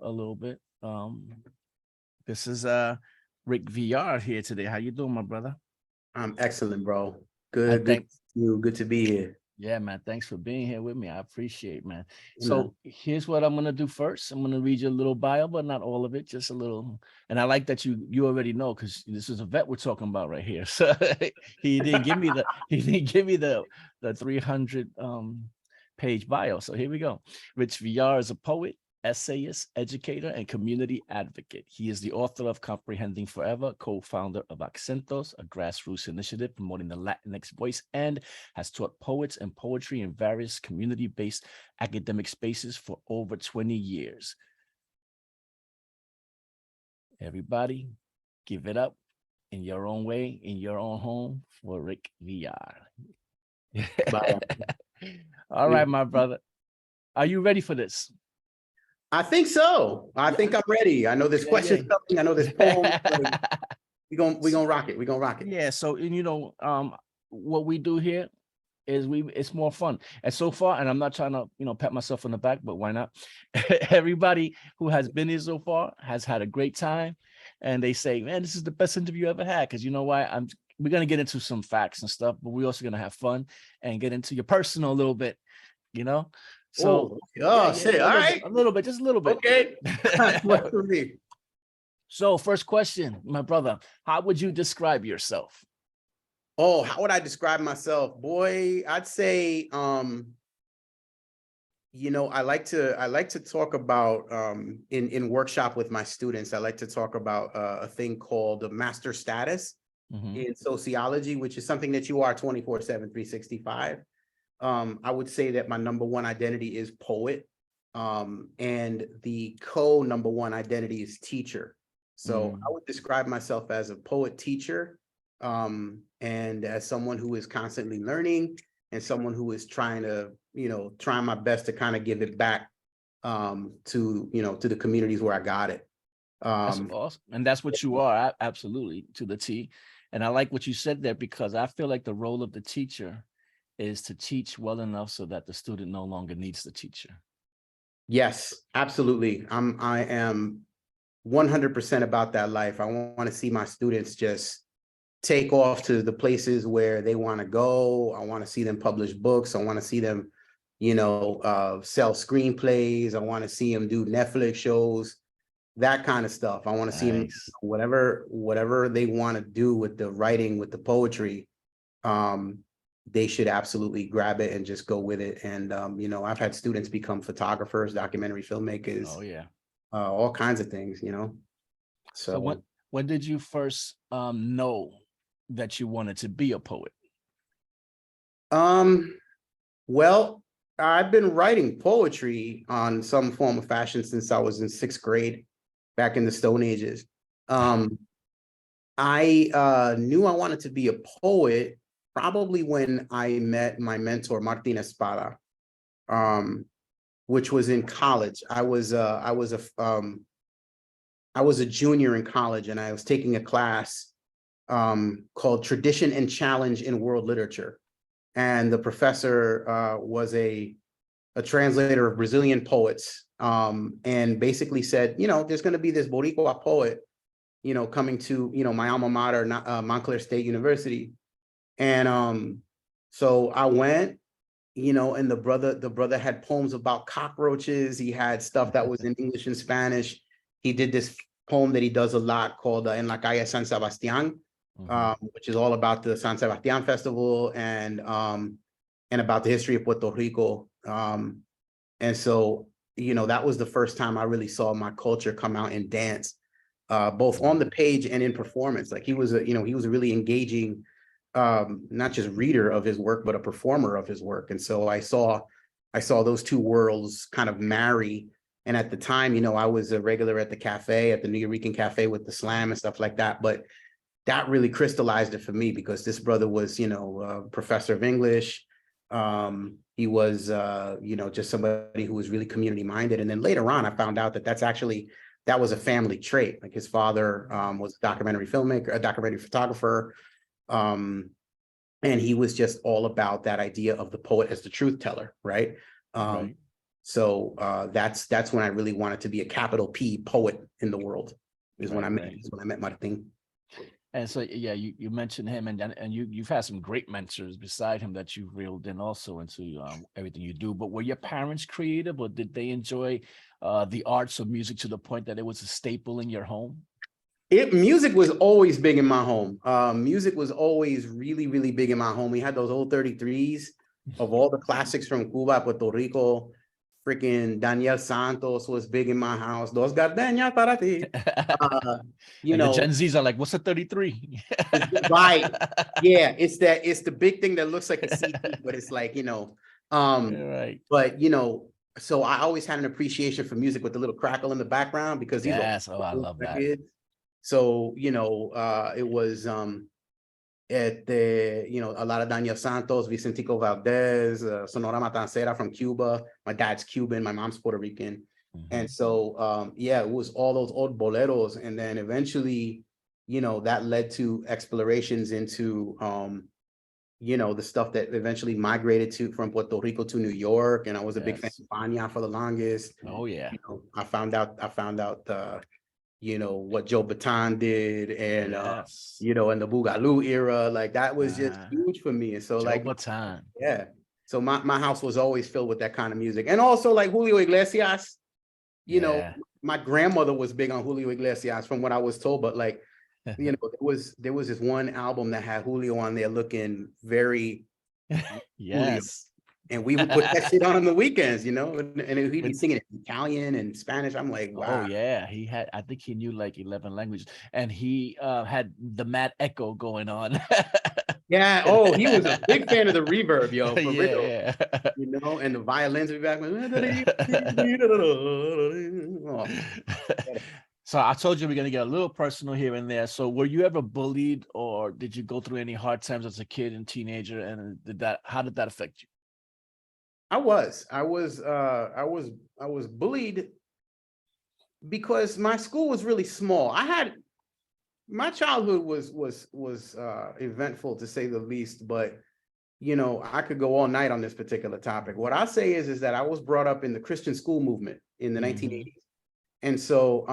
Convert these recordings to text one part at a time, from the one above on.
a little bit. This is Rick Villar here today. How you doing, my brother? I'm excellent, bro. And Good to see you. Good to be here. yeah, man. Thanks for being here with me. I appreciate, man. Yeah, man. So here's what I'm gonna do first. I'm gonna read you a little bio, but not all of it, just a little. And I like that you already know because this is a vet we're talking about right here. So he didn't give me the 300 page bio. So here we go. Rich Villar is a poet, essayist, educator, and community advocate. He is the author of Comprehending Forever, co-founder of Acentos, a grassroots initiative promoting the Latinx voice, and has taught poets and poetry in various community-based academic spaces for over 20 years. Everybody, give it up in your own way, in your own home for Rick Villar. All right, my brother. Are you ready for this? I think so. I think I'm ready. I know this question's coming. I know this poem. We gonna rock it. We gonna rock it. Yeah. So, and what we do here is it's more fun. And so far, and I'm not trying to, pat myself on the back, but why not? Everybody who has been here so far has had a great time. And they say, man, this is the best interview you ever had. Cause you know why? We're going to get into some facts and stuff, but we're also going to have fun and get into your personal a little bit, So, shit. All right. A little bit, just a little bit. Okay. What for me? So first question, my brother, how would you describe yourself? Oh, how would I describe myself? Boy, I'd say, I like to talk about in workshop with my students. I like to talk about a thing called the master status in sociology, which is something that you are 24/7, 365. I would say that my number one identity is poet, and the number one identity is teacher. So I would describe myself as a poet teacher, and as someone who is constantly learning and someone who is trying my best to kind of give it back to the communities where I got it. That's awesome. And that's what you are, absolutely, to the T. And I like what you said there, because I feel like the role of the teacher is to teach well enough so that the student no longer needs the teacher. Yes, absolutely. I am 100% about that life. I want to see my students just take off to the places where they want to go. I want to see them publish books. I want to see them, sell screenplays. I want to see them do Netflix shows, that kind of stuff. I want to see them, whatever they want to do with the writing, with the poetry. They should absolutely grab it and just go with it. And, I've had students become photographers, documentary filmmakers. Oh, yeah. All kinds of things, So when did you first know that you wanted to be a poet? Well, I've been writing poetry on some form of fashion since I was in 6th grade, back in the Stone Ages. I knew I wanted to be a poet probably when I met my mentor, Martin Espada, which was in college. I was a junior in college, and I was taking a class called Tradition and Challenge in World Literature. And the professor was a translator of Brazilian poets, and basically said, there's going to be this Boricua poet, coming to, my alma mater, Montclair State University. And so I went, and the brother had poems about cockroaches. He had stuff that was in English and Spanish. He did this poem that he does a lot called En la Calle San Sebastián, which is all about the San Sebastián Festival and about the history of Puerto Rico. And so, that was the first time I really saw my culture come out and dance, both on the page and in performance. Like he was a really engaging, not just reader of his work, but a performer of his work. And so I saw those two worlds kind of marry. And at the time, I was a regular at the cafe, at the New Eurekan Cafe with the slam and stuff like that. But that really crystallized it for me, because this brother was, a professor of English. He was, just somebody who was really community minded. And then later on, I found out that that was a family trait. Like his father was a documentary filmmaker, a documentary photographer. And he was just all about that idea of the poet as the truth teller, right? So that's when I really wanted to be a capital P poet in the world, is when Right, right. is when I met Martin. And so, yeah, you mentioned him, and you've had some great mentors beside him that you've reeled in also into everything you do. But were your parents creative, or did they enjoy the arts or music to the point that it was a staple in your home? Music was always big in my home. Music was always really, really big in my home. We had those old 33s of all the classics from Cuba, Puerto Rico. Freaking Daniel Santos was big in my house. Dos gardenias para ti. You And the know, Gen Zs are like, "What's a 33?" right. Yeah, it's the big thing that looks like a CD, but it's like, Right. but so I always had an appreciation for music with the little crackle in the background, because these are Yes. Oh, I love that. records. So, it was a lot of Daniel Santos, Vicentico Valdez, Sonora Matancera from Cuba. My dad's Cuban, my mom's Puerto Rican. And so, yeah, it was all those old boleros. And then eventually, that led to explorations into, the stuff that eventually migrated from Puerto Rico to New York. And I was a big fan Yes. of Fania for the longest. Oh, yeah. I found out, what Joe Bataan did, and Yes. in the Boogaloo era, like that was just Uh-huh. huge for me. And so Joe like, Bataan. yeah. So my house was always filled with that kind of music. And also like Julio Iglesias, Yeah. my grandmother was big on Julio Iglesias from what I was told, but like, there was this one album that had Julio on there looking very Julio. Yes. And we would put that shit on the weekends, and he'd be With singing in Italian and Spanish. I'm like, Oh wow. yeah, I think he knew like 11 languages, and he had the mad echo going on. Yeah. Oh, he was a big fan of the reverb, yo, for real. Yeah, And the violins would be back. Oh, yeah. So I told you we're gonna get a little personal here and there. So were you ever bullied, or did you go through any hard times as a kid and teenager, and how did that affect you? I was bullied because my school was really small. My childhood was eventful, to say the least, but I could go all night on this particular topic. What I say is that I was brought up in the Christian school movement in the Mhm. 1980s. And so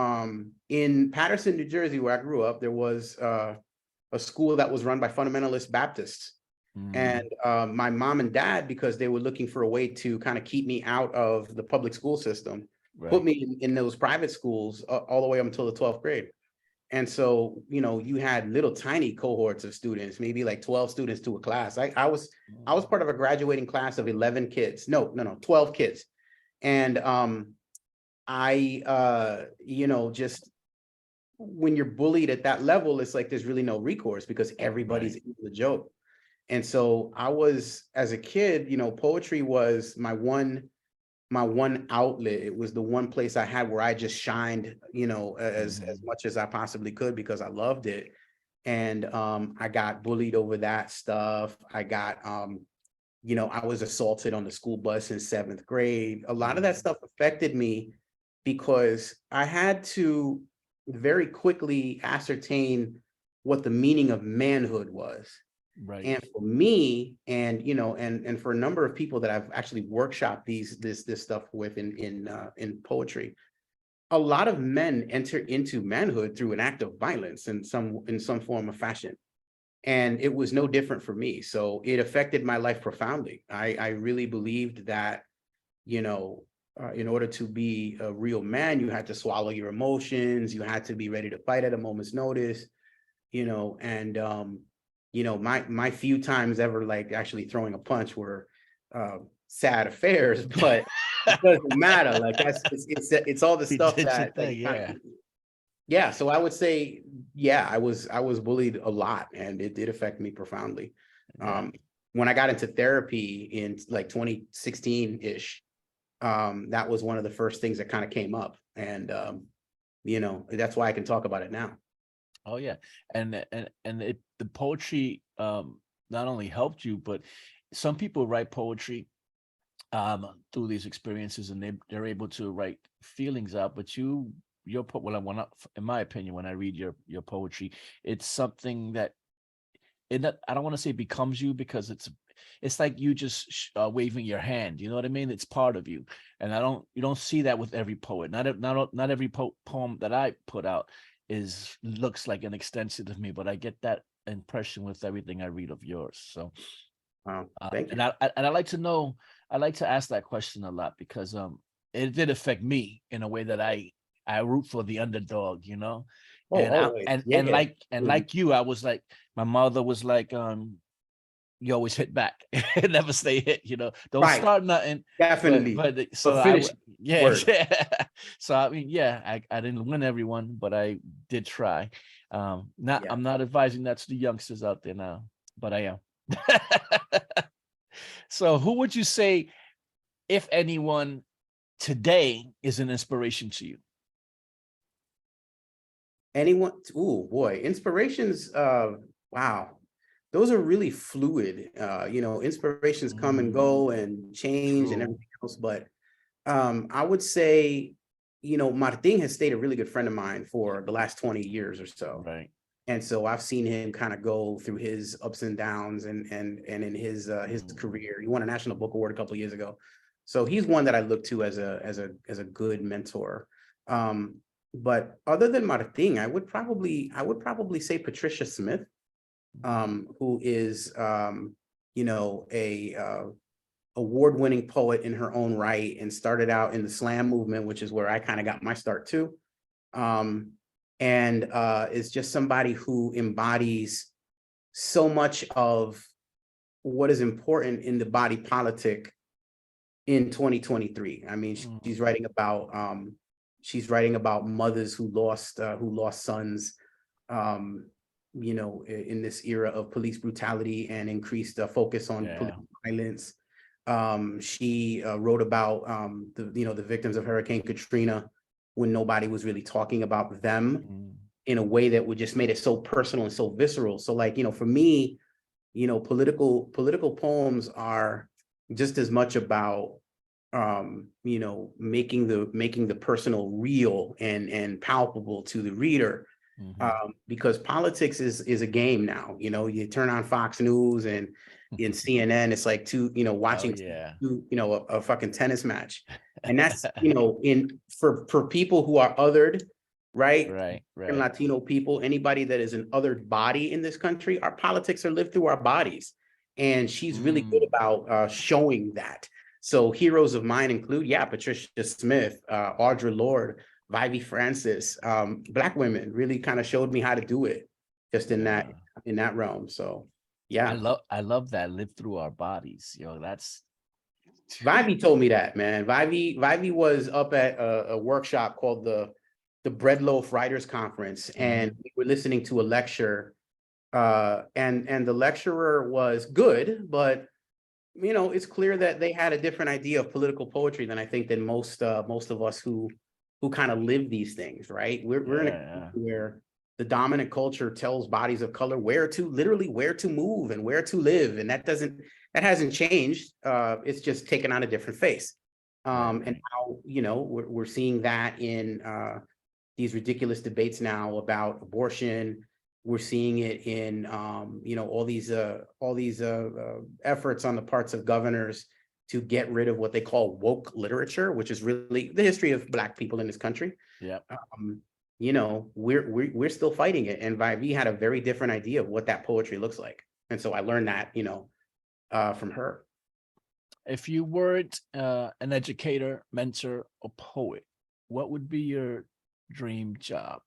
in Paterson, New Jersey, where I grew up, there was a school that was run by fundamentalist Baptists. And Mhm. my mom and dad, because they were looking for a way to kind of keep me out of the public school system, put Right. me in those private schools all the way up until the 12th grade. And so, you had little tiny cohorts of students, maybe like 12 students to a class. I was part of a graduating class of 11 kids. No, 12 kids. And just when you're bullied at that level, it's like there's really no recourse because everybody's Right. into the joke. And so as a kid, poetry was my one outlet. It was the one place I had where I just shined, as Mhm. much as I possibly could, because I loved it. And I got bullied over that stuff. I was assaulted on the school bus in 7th grade. A lot of that Mhm. stuff affected me because I had to very quickly ascertain what the meaning of manhood was. Right. And for me, and for a number of people that I've actually workshopped this stuff with in poetry, a lot of men enter into manhood through an act of violence in some form or fashion. And it was no different for me. So it affected my life profoundly. I really believed that, in order to be a real man, you had to swallow your emotions, you had to be ready to fight at a moment's notice, and my few times ever like actually throwing a punch were sad affairs, but it doesn't matter. Like it's all the You stuff did your that thing, you kind of, yeah. yeah. So I would say, yeah, I was bullied a lot, and it did affect me profoundly. Yeah. Um, when I got into therapy in like 2016-ish, that was one of the first things that kind of came up. And that's why I can talk about it now. Oh yeah. The poetry not only helped you, but some people write poetry through these experiences, and they're able to write feelings out. But well, in my opinion, when I read your poetry, it's something that I don't want to say becomes you, because it's like you just waving your hand. You know what I mean? It's part of you, and you don't see that with every poet. Not every poem that I put out looks like an extension of me, but I get that impression with everything I read of yours. So, Thank you. and I like to know. I like to ask that question a lot, because it did affect me in a way that I root for the underdog, you know. Oh, And always. Yeah. like you, I was like, my mother was like, you always hit back and never stay hit, you know. Don't Right. start nothing. Definitely. So But finish it. yeah, Word. yeah. So I mean, yeah, I didn't win everyone, but I did try. Not Yeah. I'm not advising that to the youngsters out there now, but I am. So who would you say, if anyone, today is an inspiration to you? Anyone? Oh boy, inspirations. Wow, those are really fluid. Inspirations come and go and change and True. everything else. But I would say, Martin has stayed a really good friend of mine for the last 20 years or so. Right. And so I've seen him kind of go through his ups and downs and in his Mm, career. He won a National Book Award a couple of years ago. So he's one that I look to as a good mentor. But other than Martin, I would probably say Patricia Smith, who is a award-winning poet in her own right and started out in the slam movement, which is where I kind of got my start too. Um, and is just somebody who embodies so much of what is important in the body politic in 2023. I mean, she's mm, writing about mothers who lost sons, in this era of police brutality and increased focus on police yeah. violence. She wrote about the victims of Hurricane Katrina when nobody was really talking about them Mm, in a way that would just made it so personal and so visceral. So like, for me, political poems are just as much about making the personal real and palpable to the reader. mhm. Because politics is a game now. You turn on Fox News and in CNN, it's like Oh watching yeah. a fucking tennis match. And that's, in for people who are othered, right? Right, And right. Latino people, anybody that is an othered body in this country, our politics are lived through our bodies. And she's really good Mm, about showing that. So heroes of mine include, yeah, Patricia Smith, Audre Lorde, Vivi Francis, Black women really kind of showed me how to do it just in that yeah. in that realm. So I yeah. love I love that, live through our bodies. That's Vivi told me that, man. Vivi was up at a workshop called the Bread Loaf Writers Conference, and Mhm. we were listening to a lecture. And the lecturer was good, but it's clear that they had a different idea of political poetry than I think than most of us who kind of live these things, right? We're in a Yeah, country where the dominant culture tells bodies of color literally where to move and where to live, and that hasn't changed. It's just taken on a different face. right, And right. now we're seeing that in these ridiculous debates now about abortion. We're seeing it in all these efforts on the parts of governors to get rid of what they call woke literature, which is really the history of Black people in this country. Yep. Um, we're still fighting it, and Vivi had a very different idea of what that poetry looks like, and so I learned that from her. If you weren't an educator, mentor, or poet, what would be your dream job?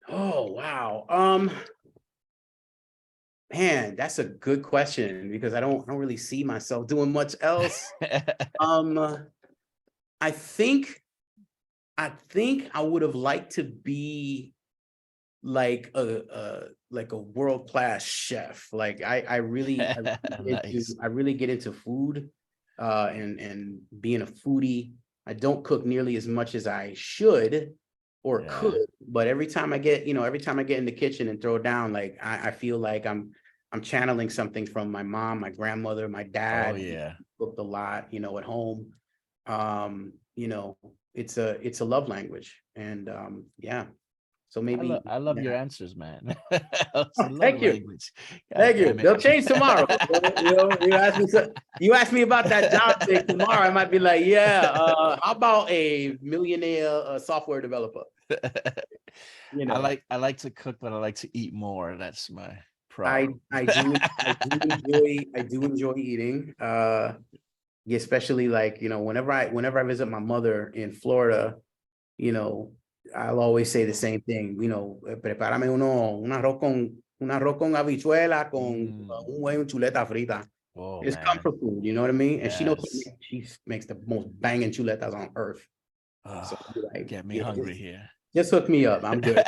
Oh wow. Man, that's a good question because I don't really see myself doing much else. Um, I think I would have liked to be like a world-class chef. Like Nice. I really get into food and being a foodie. I don't cook nearly as much as I should or Yeah. could, but every time I get in the kitchen and throw down, like I feel like I'm channeling something from my mom, my grandmother, my Oh dad. yeah. Cooked a lot, at home. Um, you know, it's a love language. And yeah. So maybe, I love your yeah. answers, man. I Oh, love thank you. language. God Thank you. damn it. They'll change tomorrow. You ask me about that job thing tomorrow. I might be like, yeah. How about a millionaire software developer? You know, I like to cook, but I like to eat more. That's my I problem. I do I do enjoy eating. Yeah, especially like, whenever I visit my mother in Florida, you know, I'll always say the same thing. Prepárame un arroz con habichuela con Mm. un buen chuleta frita. Oh It's man. comfort food, you know what I mean? And she knows Yes. she makes the most banging chuletas on earth. So Oh, I'm like, get me yeah, hungry here. just hook me up. I'm good.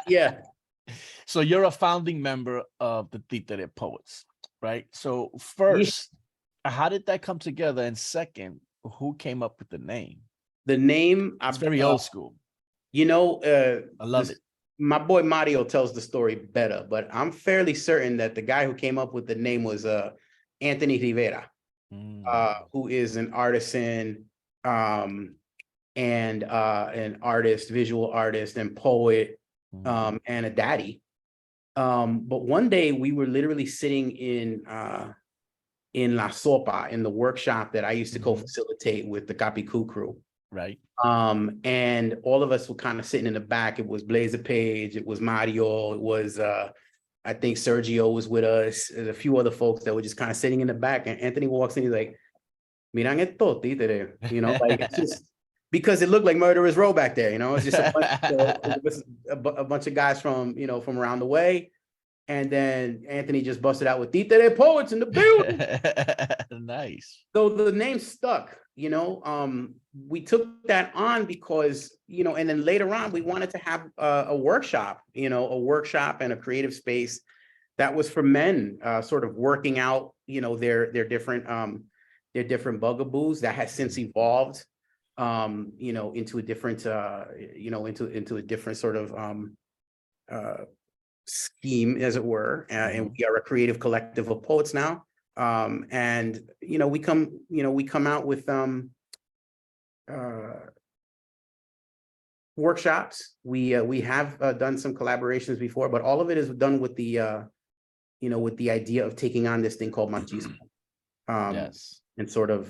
Yeah. So you're a founding member of the Títere Poets, right? So Yeah. first, how did that come together? And second, who came up with the name? The name, It's very old school. I love it. my boy Mario tells the story better, but I'm fairly certain that the guy who came up with the name was Anthony Rivera, Mm, who is an artisan, and an artist, visual artist and poet, mhm, and a daddy. But one day we were literally sitting in La Sopa, in the workshop that I used to mhm. co-facilitate with the Capicu crew. Right. And all of us were kind of sitting in the back. It was Blazer Page, it was Mario, it was I think Sergio was with us, and a few other folks that were just kind of sitting in the back. And Anthony walks in, he's like, "Miran esto, títere," like it's just because it looked like Murderers Row back there. It's just a bunch of guys from around the way. And then Anthony just busted out with Títere Poets in the building. Nice. So the name stuck. We took that on because, and then later on we wanted to have a workshop, and a creative space that was for men, sort of working out, their different bugaboos that has since evolved, into a different, into a different sort of scheme, as it were. And we are a creative collective of poets now. And we come out with workshops. We have done some collaborations before, but all of it is done with the idea of taking on this thing called machismo, Yes. and sort of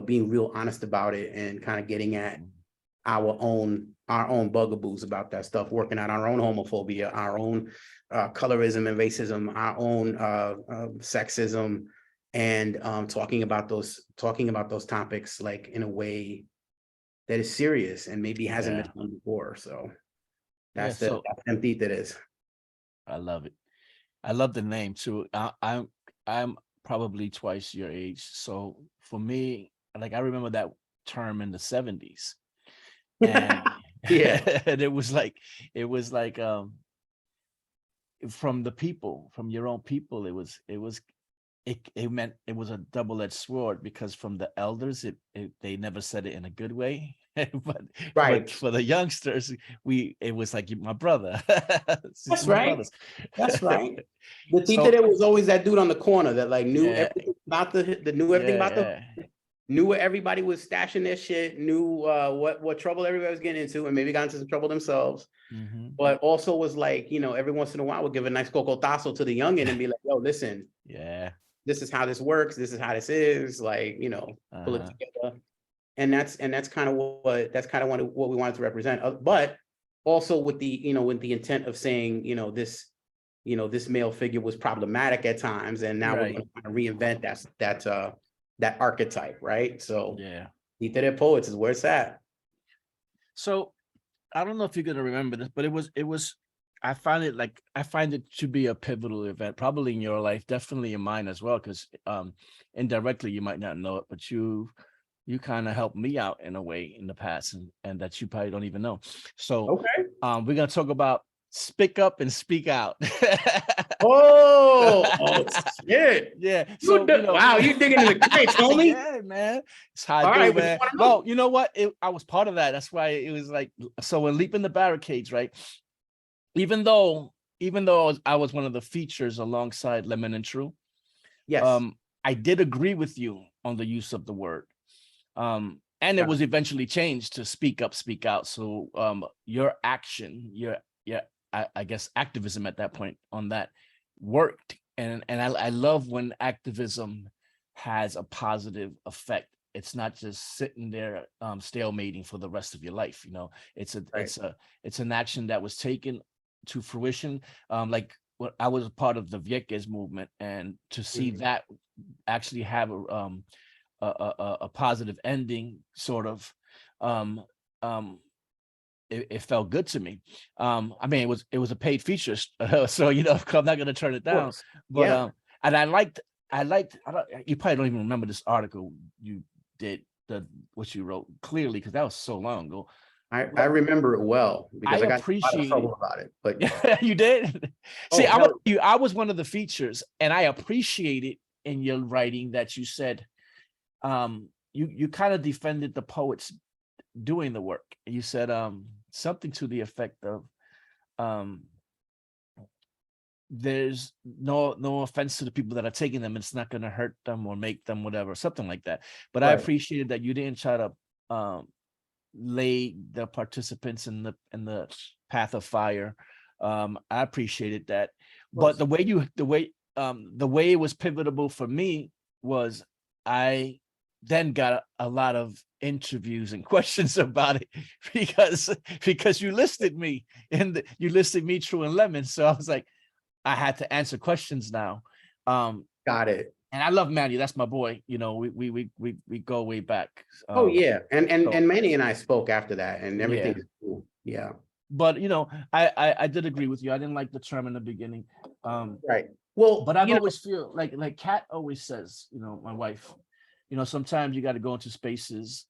being real honest about it, and kind of getting at our own bugaboos about that stuff, working out our own homophobia, our own colorism and racism, our own sexism, and talking about those topics like in a way that is serious and maybe hasn't Yeah. been done before. So Yeah. that's So empty that is. I love it. I love the name too. I'm probably twice your age. So for me, like I remember that term in the 70s. And Yeah, and it was like from the people, from your own people, it meant it was a double-edged sword, because from the elders they never said it in a good way. but right. for the youngsters, it was like my brother. It's That's my right. brothers. That's right. The So títere was always that dude on the corner that like knew yeah, everything about knew everything yeah, about the yeah. knew where everybody was stashing their shit, knew what trouble everybody was getting into, and maybe got into some trouble themselves. Mhm. But also was like, every once in a while would give a nice cocotazo to the youngin and be like, "Yo, listen, Yeah. this is how this works. This is how this is. Like, pull it Uh-huh. together." And that's kind of what we wanted to represent. But also with the intent of saying, this male figure was problematic at times, and now we're Right. going to reinvent that archetype, right? So Yeah. Títere Poets is where it's at. So I don't know if you're gonna remember this, but it was I find it to be a pivotal event, probably in your life, definitely in mine as well, because indirectly you might not know it, but you kind of helped me out in a way in the past, and that you probably don't even know. So Okay. we're gonna talk about speak up and speak out. Oh, shit. Yeah. So Wow, you digging in the crates, homie. yeah, man. It's how I All do, right, what you man. want to know? Well, you know what? I was part of that. That's why it was like, so when leaping the barricades, right? Even though I was one of the features alongside Lemon and True, Yes. I did agree with you on the use of the word. And it was eventually changed to speak up, speak out. So your action, I guess activism at that point on that worked. And I love when activism has a positive effect. It's not just sitting there stalemating for the rest of your life. You know, it's an action that was taken to fruition. Like I was a part of the Vieques movement, and to see that actually have a positive ending, sort of, it felt good to me. I mean, it was a paid feature, so you know, I'm not gonna turn it down. But and I liked. You probably don't even remember this article you did, what you wrote clearly, because that was so long ago. I remember it well because I got a lot of trouble about it. But you did. See, I was one of the features, and I appreciated in your writing that you said, you kind of defended the poets doing the work. You said something to the effect of, there's no offense to the people that are taking them, it's not going to hurt them or make them whatever, something like that. But I appreciated that you didn't try to lay the participants in the path of fire. I appreciated that. But the way it was pivotal for me was, I then got a lot of interviews and questions about it because you listed me True and Lemon. So I was like, I had to answer questions now. Got it. And I love Manny. That's my boy. You know, we go way back. Oh yeah, and Manny and I spoke after that, and everything is cool. Yeah. But you know, I did agree with you. I didn't like the term in the beginning. Right. Well, but I've always feel like Kat always says, you know, my wife, you know, sometimes you got to go into spaces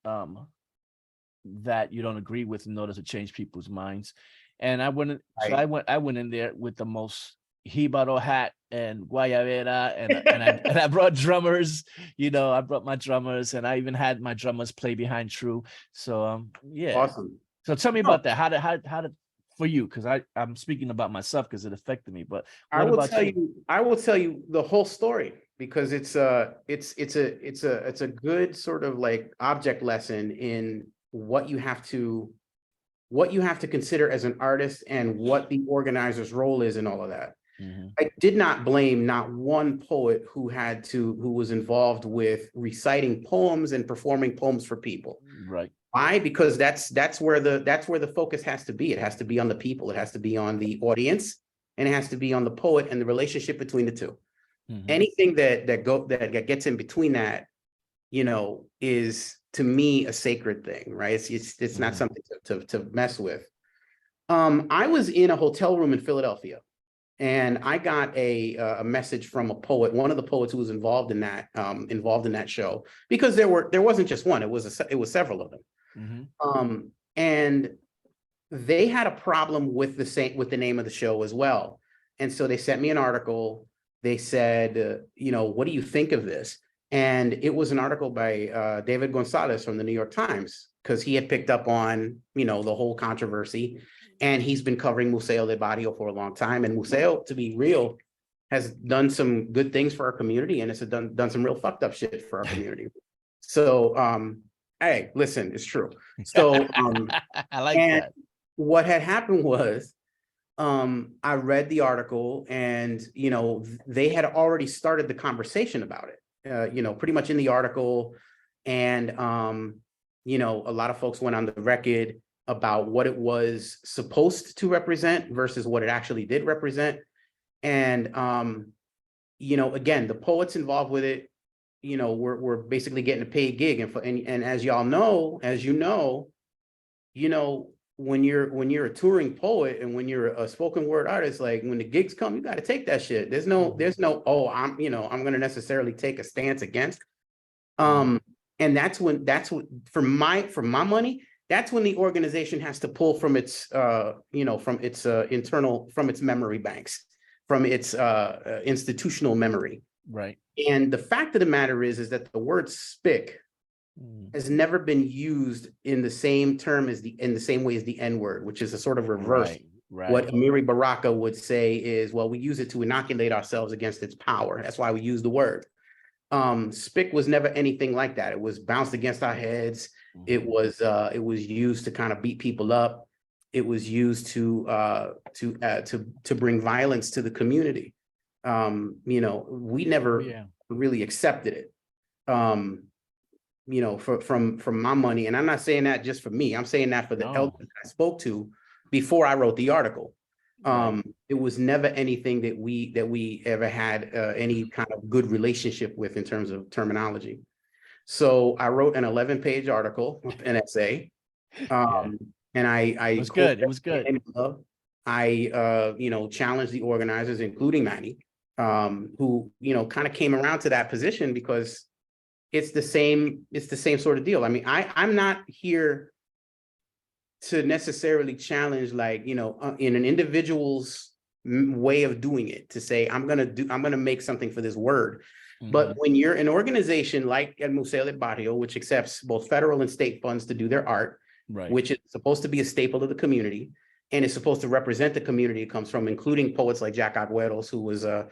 that you don't agree with in order to change people's minds. And I went in there with the most Hibaro hat and guayabera, and I brought drummers. You know, I brought my drummers, and I even had my drummers play behind True. So yeah. Awesome. So tell me about that. How did for you? Because I'm speaking about myself because it affected me. But I will tell you the whole story, because it's a good sort of like object lesson in what you have to consider as an artist and what the organizer's role is in all of that. I did not blame not one poet who was involved with reciting poems and performing poems for people. Right. Why? Because that's where the focus has to be. It has to be on the people. It has to be on the audience, and it has to be on the poet and the relationship between the two. Anything that gets in between that, you know, is to me a sacred thing, right? It's not something to mess with. I was in a hotel room in Philadelphia, and I got a message from a poet, one of the poets who was involved in that show, because there wasn't just one, it was several of them. And they had a problem with the name of the show as well. And so they sent me an article. They said, you know, what do you think of this? And it was an article by David Gonzalez from the New York Times, because he had picked up on, you know, the whole controversy, and he's been covering Museo del Barrio for a long time. And Museo, to be real, has done some good things for our community, and it's done some real fucked up shit for our community. So, hey, listen, it's true. So, I like that. What had happened was, I read the article, and, you know, they had already started the conversation about it, you know, pretty much in the article. And, you know, a lot of folks went on the record about what it was supposed to represent versus what it actually did represent. And, you know, again, the poets involved with it, you know, we're basically getting a paid gig. And as y'all know, you know, when you're a touring poet and when you're a spoken word artist, like when the gigs come, you got to take that shit. There's no, oh, I'm going to necessarily take a stance against. And that's what for my money, that's when the organization has to pull from its, you know, from its from its memory banks, from its institutional memory. Right. And the fact of the matter is that the word spick has never been used in the same term in the same way as the N-word, which is a sort of reverse. Right. What Amiri Baraka would say is, well, we use it to inoculate ourselves against its power. That's why we use the word. Spick was never anything like that. It was bounced against our heads. It was used to kind of beat people up. It was used to bring violence to the community. You know, we never Yeah. really accepted it. You know, from my money, and I'm not saying that just for me. I'm saying that for the No. elders I spoke to before I wrote the article. Right. It was never anything that we ever had any kind of good relationship with in terms of terminology. So I wrote an 11-page article, an essay, Yeah. and It I was good. It was good. you know, challenged the organizers, including Manny, who, you know, kind of came around to that position because it's the same sort of deal. I mean, I'm not here to necessarily challenge, like, you know, in an individual's way of doing it, to say, I'm gonna make something for this word. But when you're an organization like El Museo del Barrio, which accepts both federal and state funds to do their art, Right. which is supposed to be a staple of the community, and is supposed to represent the community it comes from, including poets like Jack Agüeros, who was the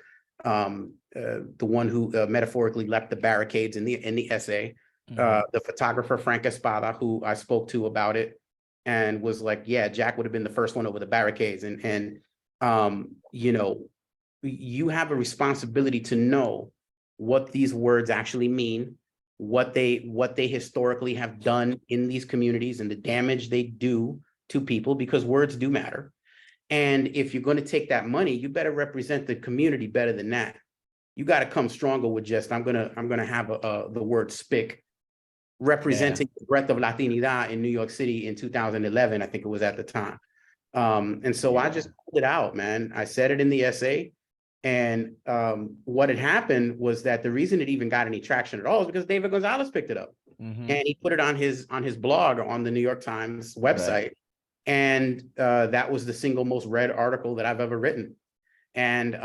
one who metaphorically leapt the barricades in the essay, the photographer Frank Espada, who I spoke to about it, and was like, yeah, Jack would have been the first one over the barricades. And you know, you have a responsibility to know what these words actually mean, what they historically have done in these communities, and the damage they do to people, because words do matter. And if you're going to take that money, you better represent the community better than that. You got to come stronger with just, I'm gonna have the word spic representing the breadth of Latinidad in New York City in 2011, I think it was at the time. And so I just pulled it out, man. I said it in the essay. And what had happened was that the reason it even got any traction at all is because David Gonzalez picked it up. And he put it on his blog on the New York Times website. Right. And that was the single most read article that I've ever written. And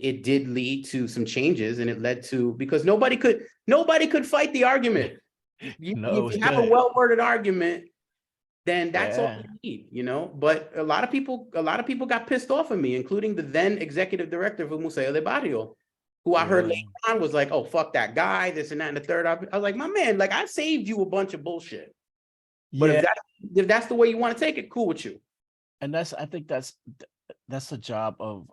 it did lead to some changes, and it led to, because nobody could fight the argument. If you have a well-worded argument, then that's all you need, you know. But a lot of people got pissed off of me, including the then executive director of Museo de Barrio, who I heard later on was like, "Oh, fuck that guy," this and that and the third. I was like, "My man, like, I saved you a bunch of bullshit." But if that's the way you want to take it, cool with you. And I think that's the job of.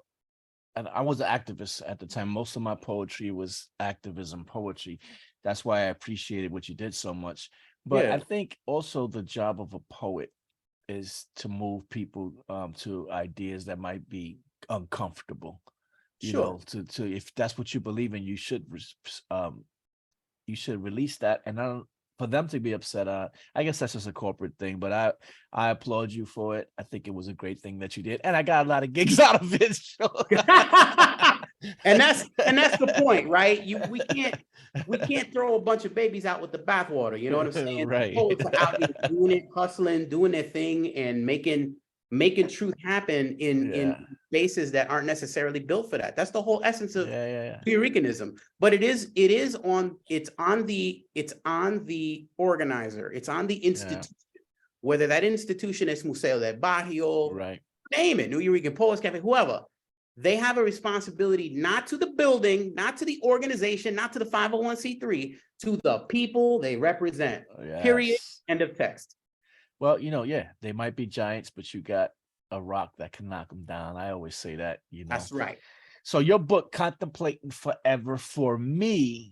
And I was an activist at the time. Most of my poetry was activism poetry. That's why I appreciated what you did so much. But I think also the job of a poet is to move people to ideas that might be uncomfortable. You know, to if that's what you believe in, you should release that. And for them to be upset, I guess that's just a corporate thing, but I applaud you for it. I think it was a great thing that you did, and I got a lot of gigs out of it. And that's the point, right? We can't throw a bunch of babies out with the bathwater. You know what I'm saying? Right. Poets are out here doing it, hustling, doing their thing, and making truth happen in spaces that aren't necessarily built for that. That's the whole essence of Puerto Ricanism. But it's on the organizer, it's on the institution, whether that institution is Museo del Barrio, name it, New Eurekan Poets Cafe, whoever. They have a responsibility, not to the building, not to the organization, not to the 501c3, to the people they represent. Period. End of text. Well, you know, they might be giants, but you got a rock that can knock them down. I always say that, you know. That's right. So your book, Contemplating Forever, for me,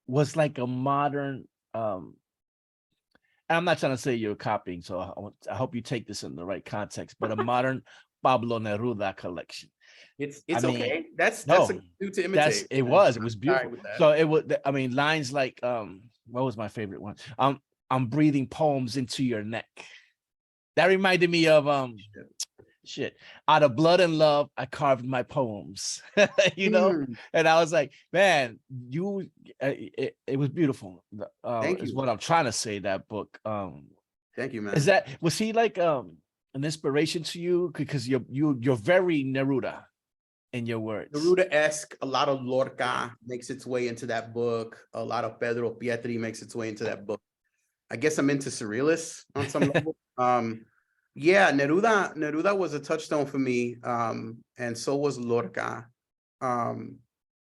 was like a modern, I'm not trying to say you're copying, so I hope you take this in the right context, but a modern Pablo Neruda collection. It's okay. That's a due to imitate. It was beautiful. So it was, I mean, lines like, what was my favorite one? I'm breathing poems into your neck. That reminded me of out of blood and love, I carved my poems. You know, and I was like, man, it was beautiful. Thank you. Is what I'm trying to say. That book. Thank you, man. Was he like an inspiration to you? Because you're very Neruda in your words. Neruda-esque. A lot of Lorca makes its way into that book. A lot of Pedro Pietri makes its way into that book. I guess I'm into surrealists on some level. Neruda was a touchstone for me, and so was Lorca. And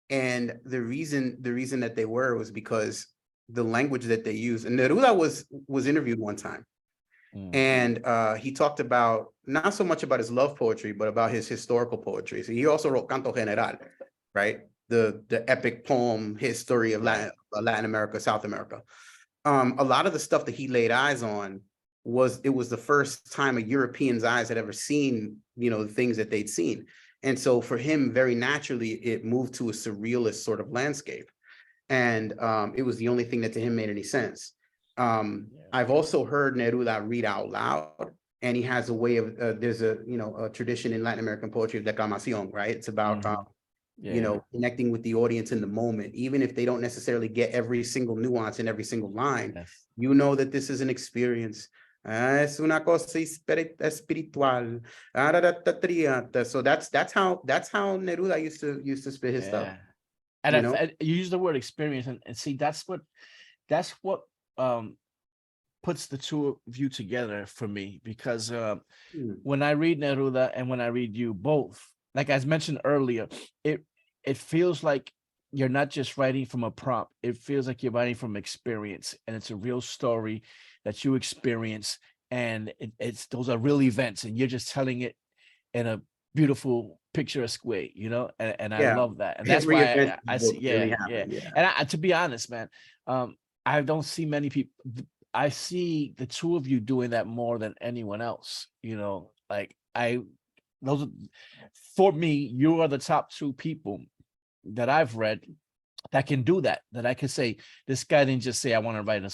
the reason that they were was because the language that they use. And Neruda was interviewed one time, and he talked about not so much about his love poetry, but about his historical poetry. So he also wrote Canto General, right? The epic poem history of Latin America, South America. A lot of the stuff that he laid eyes on was the first time a European's eyes had ever seen, the things that they'd seen. And so for him, very naturally, it moved to a surrealist sort of landscape. And it was the only thing that to him made any sense. I've also heard Neruda read out loud, and he has a way of, there's a tradition in Latin American poetry of declamación, right? It's about, connecting with the audience in the moment, even if they don't necessarily get every single nuance in every single line. Yes. You know that this is an experience. Es una cosa espiritual. So that's how Neruda used to spit his stuff. And you use the word experience, and see, that's what puts the two of you together for me, because when I read Neruda and when I read you both, like as mentioned earlier, it feels like you're not just writing from a prompt. It feels like you're writing from experience, and it's a real story that you experience, and it's those are real events, and you're just telling it in a beautiful, picturesque way, and I love that, and that's why I see, and to be honest, man, I don't see many people. I see the two of you doing that more than anyone else. For me, you are the top two people that I've read that can do that. That I can say, this guy didn't just say, I want to write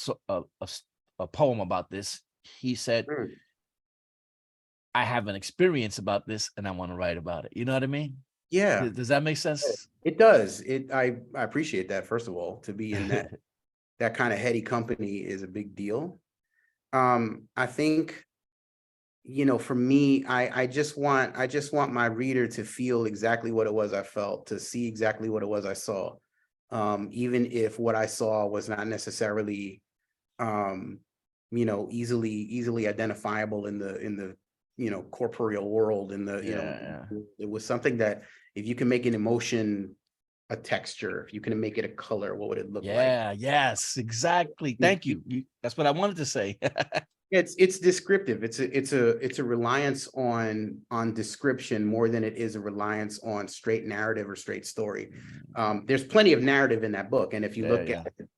a poem about this. He said, I have an experience about this and I want to write about it. You know what I mean? Yeah. Does that make sense? It does. I appreciate that. First of all, to be in that kind of heady company is a big deal. I think, for me, I just want my reader to feel exactly what it was I felt, to see exactly what it was I saw. Even if what I saw was not necessarily, easily identifiable in the corporeal world, it was something that if you can make an emotion a texture, if you can make it a color, what would it look like? Yes, exactly. Thank you. That's what I wanted to say. It's descriptive. It's a reliance on description more than it is a reliance on straight narrative or straight story. There's plenty of narrative in that book, and if you look at it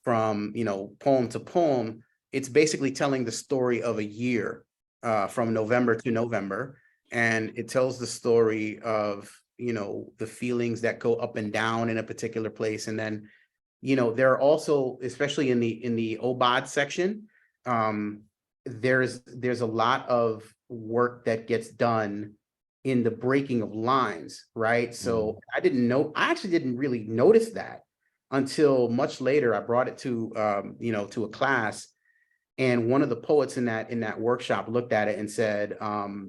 from poem to poem, it's basically telling the story of a year, from November to November, and it tells the story of the feelings that go up and down in a particular place. And then there are also, especially in the Obad section, there's a lot of work that gets done in the breaking of lines, right? So I actually didn't really notice that until much later. I brought it to to a class, and one of the poets in that workshop looked at it and said,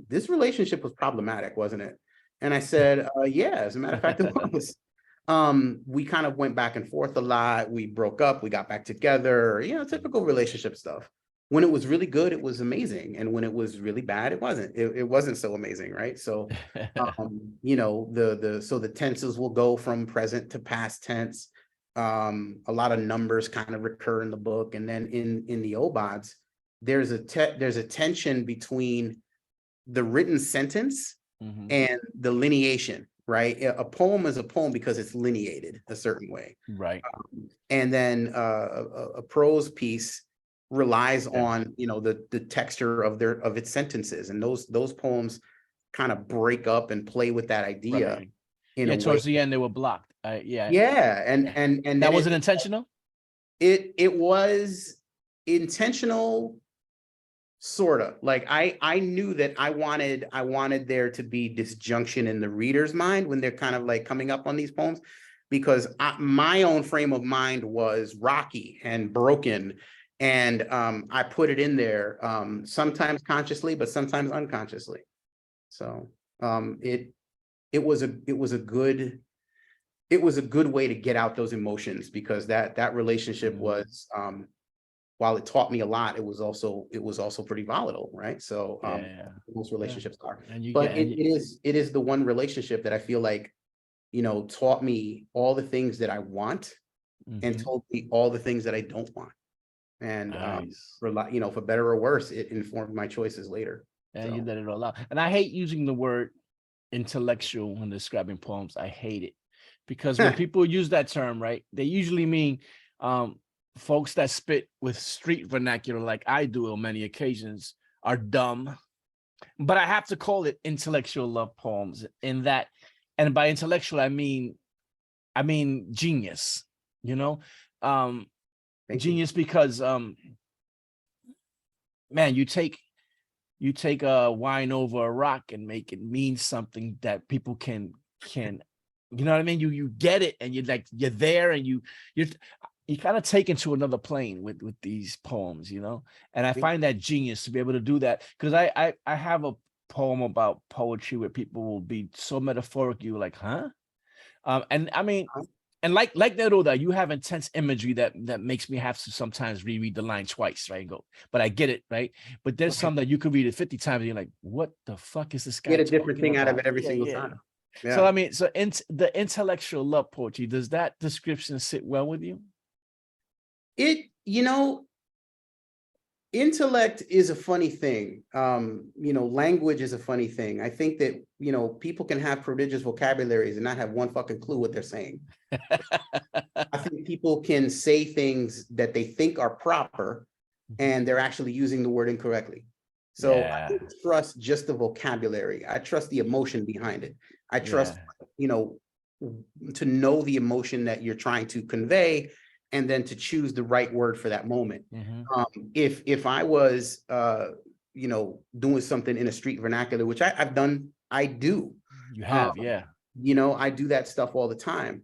this relationship was problematic, wasn't it? And I said, yeah, as a matter of fact, it was. We kind of went back and forth a lot. We broke up, we got back together, typical relationship stuff. When it was really good, it was amazing. And when it was really bad, it wasn't. It wasn't so amazing, right? So, so the tenses will go from present to past tense. A lot of numbers kind of recur in the book. And then in the Obads, there's a tension between the written sentence and the lineation, right? A poem is a poem because it's lineated a certain way. Right. And then a prose piece relies on, the texture of its sentences. And those poems kind of break up and play with that idea. Right. Towards the end, they were blocked. Yeah. And that wasn't intentional? It was intentional. Sort of. Like I knew that I wanted there to be disjunction in the reader's mind when they're kind of like coming up on these poems, because my own frame of mind was rocky and broken, and I put it in there, sometimes consciously, but sometimes unconsciously. So it was a good way to get out those emotions, because that relationship was, while it taught me a lot, it was also pretty volatile, right? So most relationships are, but it is the one relationship that I feel like, taught me all the things that I want and Mhm. told me all the things that I don't want. And Nice. for better or worse, it informed my choices later. And you So let it all out. And I hate using the word intellectual when describing poems. I hate it because when people use that term, right, they usually mean um, folks that spit with street vernacular, like I do on many occasions, are dumb. But I have to call it intellectual love poems in that, and by intellectual I mean genius. You know, um, thank you. genius because man, you take a wine over a rock and make it mean something that people can you know what I mean? You get it and you're like you're there and you're you kind of taken to another plane with these poems, you know. And I Thank find that genius to be able to do that because I have a poem about poetry where people will be so metaphoric, you're like, huh? And I mean, you. and like that, all that you have intense imagery that makes me have to sometimes reread the line twice, right? And go, but I get it, right? But there's Okay. some that you could read it 50 times and you're like, what the fuck is this guy Get a different talking thing out of about? it every Yeah, single yeah. time. So Yeah. I mean, so the intellectual love poetry, does that description sit well with you? It, intellect is a funny thing. Language is a funny thing. I think that, people can have prodigious vocabularies and not have one fucking clue what they're saying. I think people can say things that they think are proper and they're actually using the word incorrectly. So I Yeah, don't trust just the vocabulary. I trust the emotion behind it. I trust, yeah. you know, to know the emotion that you're trying to convey and then to choose the right word for that moment. Hmm. If I was doing something in a street vernacular, which I've done, I do. You Um, have, yeah. I do that stuff all the time.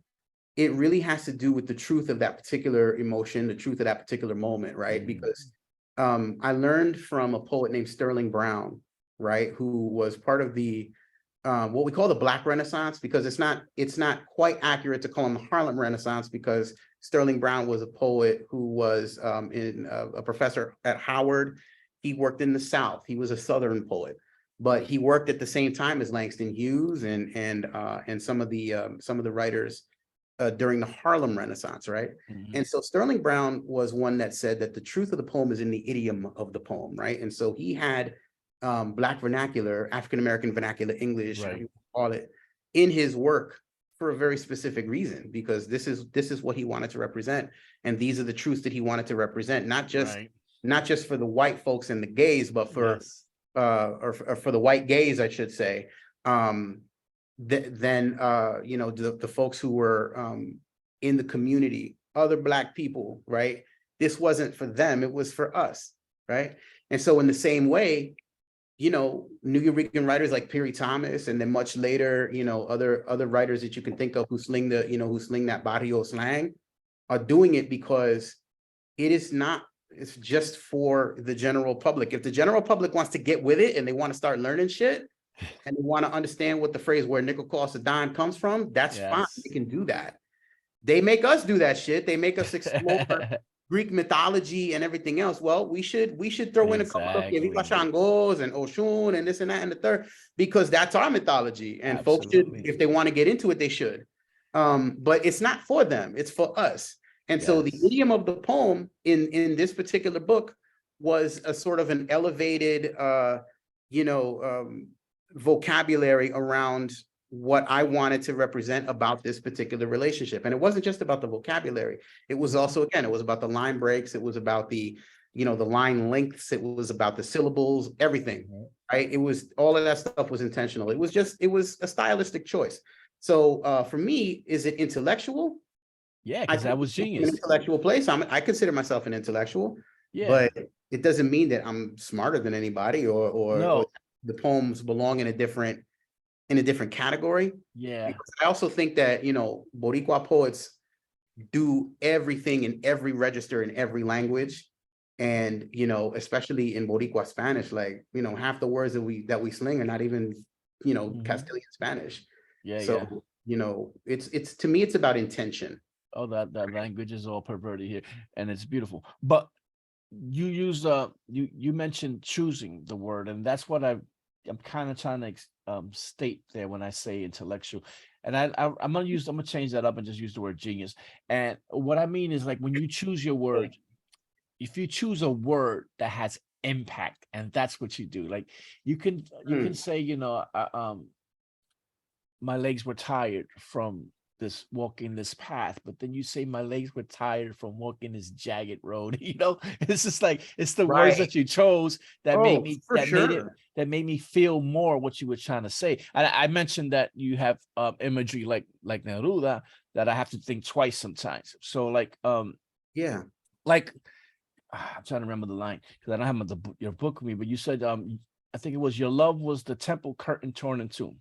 It really has to do with the truth of that particular emotion, the truth of that particular moment, right? Mm. Because I learned from a poet named Sterling Brown, right, who was part of the what we call the Black Renaissance, because it's not quite accurate to call him the Harlem Renaissance, because Sterling Brown was a poet who was a professor at Howard. He worked in the South. He was a Southern poet, but he worked at the same time as Langston Hughes and some of the writers during the Harlem Renaissance, right? Mhm. And so Sterling Brown was one that said that the truth of the poem is in the idiom of the poem, right? And so he had Black vernacular, African American vernacular English, however Right, you call it, in his work for a very specific reason, because this is what he wanted to represent, and these are the truths that he wanted to represent, right. not just for the white folks and the gays, but for Yes. or for the white gays, I should say. Um, then the folks who were in the community, other Black people, right? This wasn't for them, it was for us, right? And so in the same way, New Eurekan writers like Perry Thomas, and then much later, other writers that you can think of who sling that barrio slang, are doing it because it's just for the general public. If the general public wants to get with it and they want to start learning shit, and they want to understand what the phrase "where nickel costs a dime" comes from, that's fine. They Yes. can do that. They make us do that shit. They make us explore Greek mythology and everything else. Well, we should throw in a couple of Viva Exactly. Shangos and Oshun and this and that and the third, because that's our mythology. And folks should, Absolutely. if they want to get into it, they should. But it's not for them, it's for us. And so the Yes. idiom of the poem in this particular book was a sort of an elevated you know, vocabulary around what I wanted to represent about this particular relationship. And it wasn't just about the vocabulary. It was Mhm. also, again, it was about the line breaks. It was about the line lengths. It was about the syllables, everything, Mhm. right? It was, all of that stuff was intentional. It was a stylistic choice. So for me, is it intellectual? Yeah, I because think that was it's an genius. intellectual place. I consider myself an intellectual, Yeah. but it doesn't mean that I'm smarter than anybody, or No. the poems belong in a different category. Yeah. Because I also think that, Boricua poets do everything in every register in every language. And, especially in Boricua Spanish, like, half the words that we sling are not even, Mhm. Castilian Spanish. Yeah, yeah. So, it's to me, it's about intention. Oh, that language is all perverted here, and it's beautiful. But you mentioned choosing the word, and that's what I'm kind of trying to state there when I say intellectual. And I'm gonna change that up and just use the word genius. And what I mean is like when you choose your word, if you choose a word that has impact, and that's what you do. Like you can Mm, say, my legs were tired from this walking this path, but then you say my legs were tired from walking this jagged road. It's just like it's the words right. that you chose that made Oh, me for sure. that made me feel more what you were trying to say. I mentioned that you have imagery like Neruda that I have to think twice sometimes. So Yeah. like I'm trying to remember the line because I don't have your book with me, but you said I think it was your love was the temple curtain torn in two.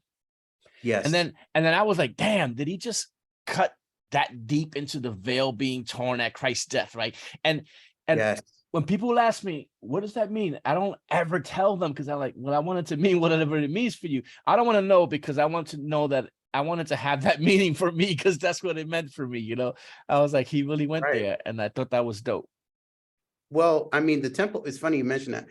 And Yes. then I was like, damn, did he just cut that deep into the veil being torn at Christ's death, right? And Yes. when people ask me, what does that mean? I don't ever tell them because I'm like, well, I want it to mean whatever it means for you. I don't want to know because I want to know that I wanted to have that meaning for me because that's what it meant for me. I was like, he really went Right. there, and I thought that was dope. Well, I mean, the temple, it's funny you mentioned that.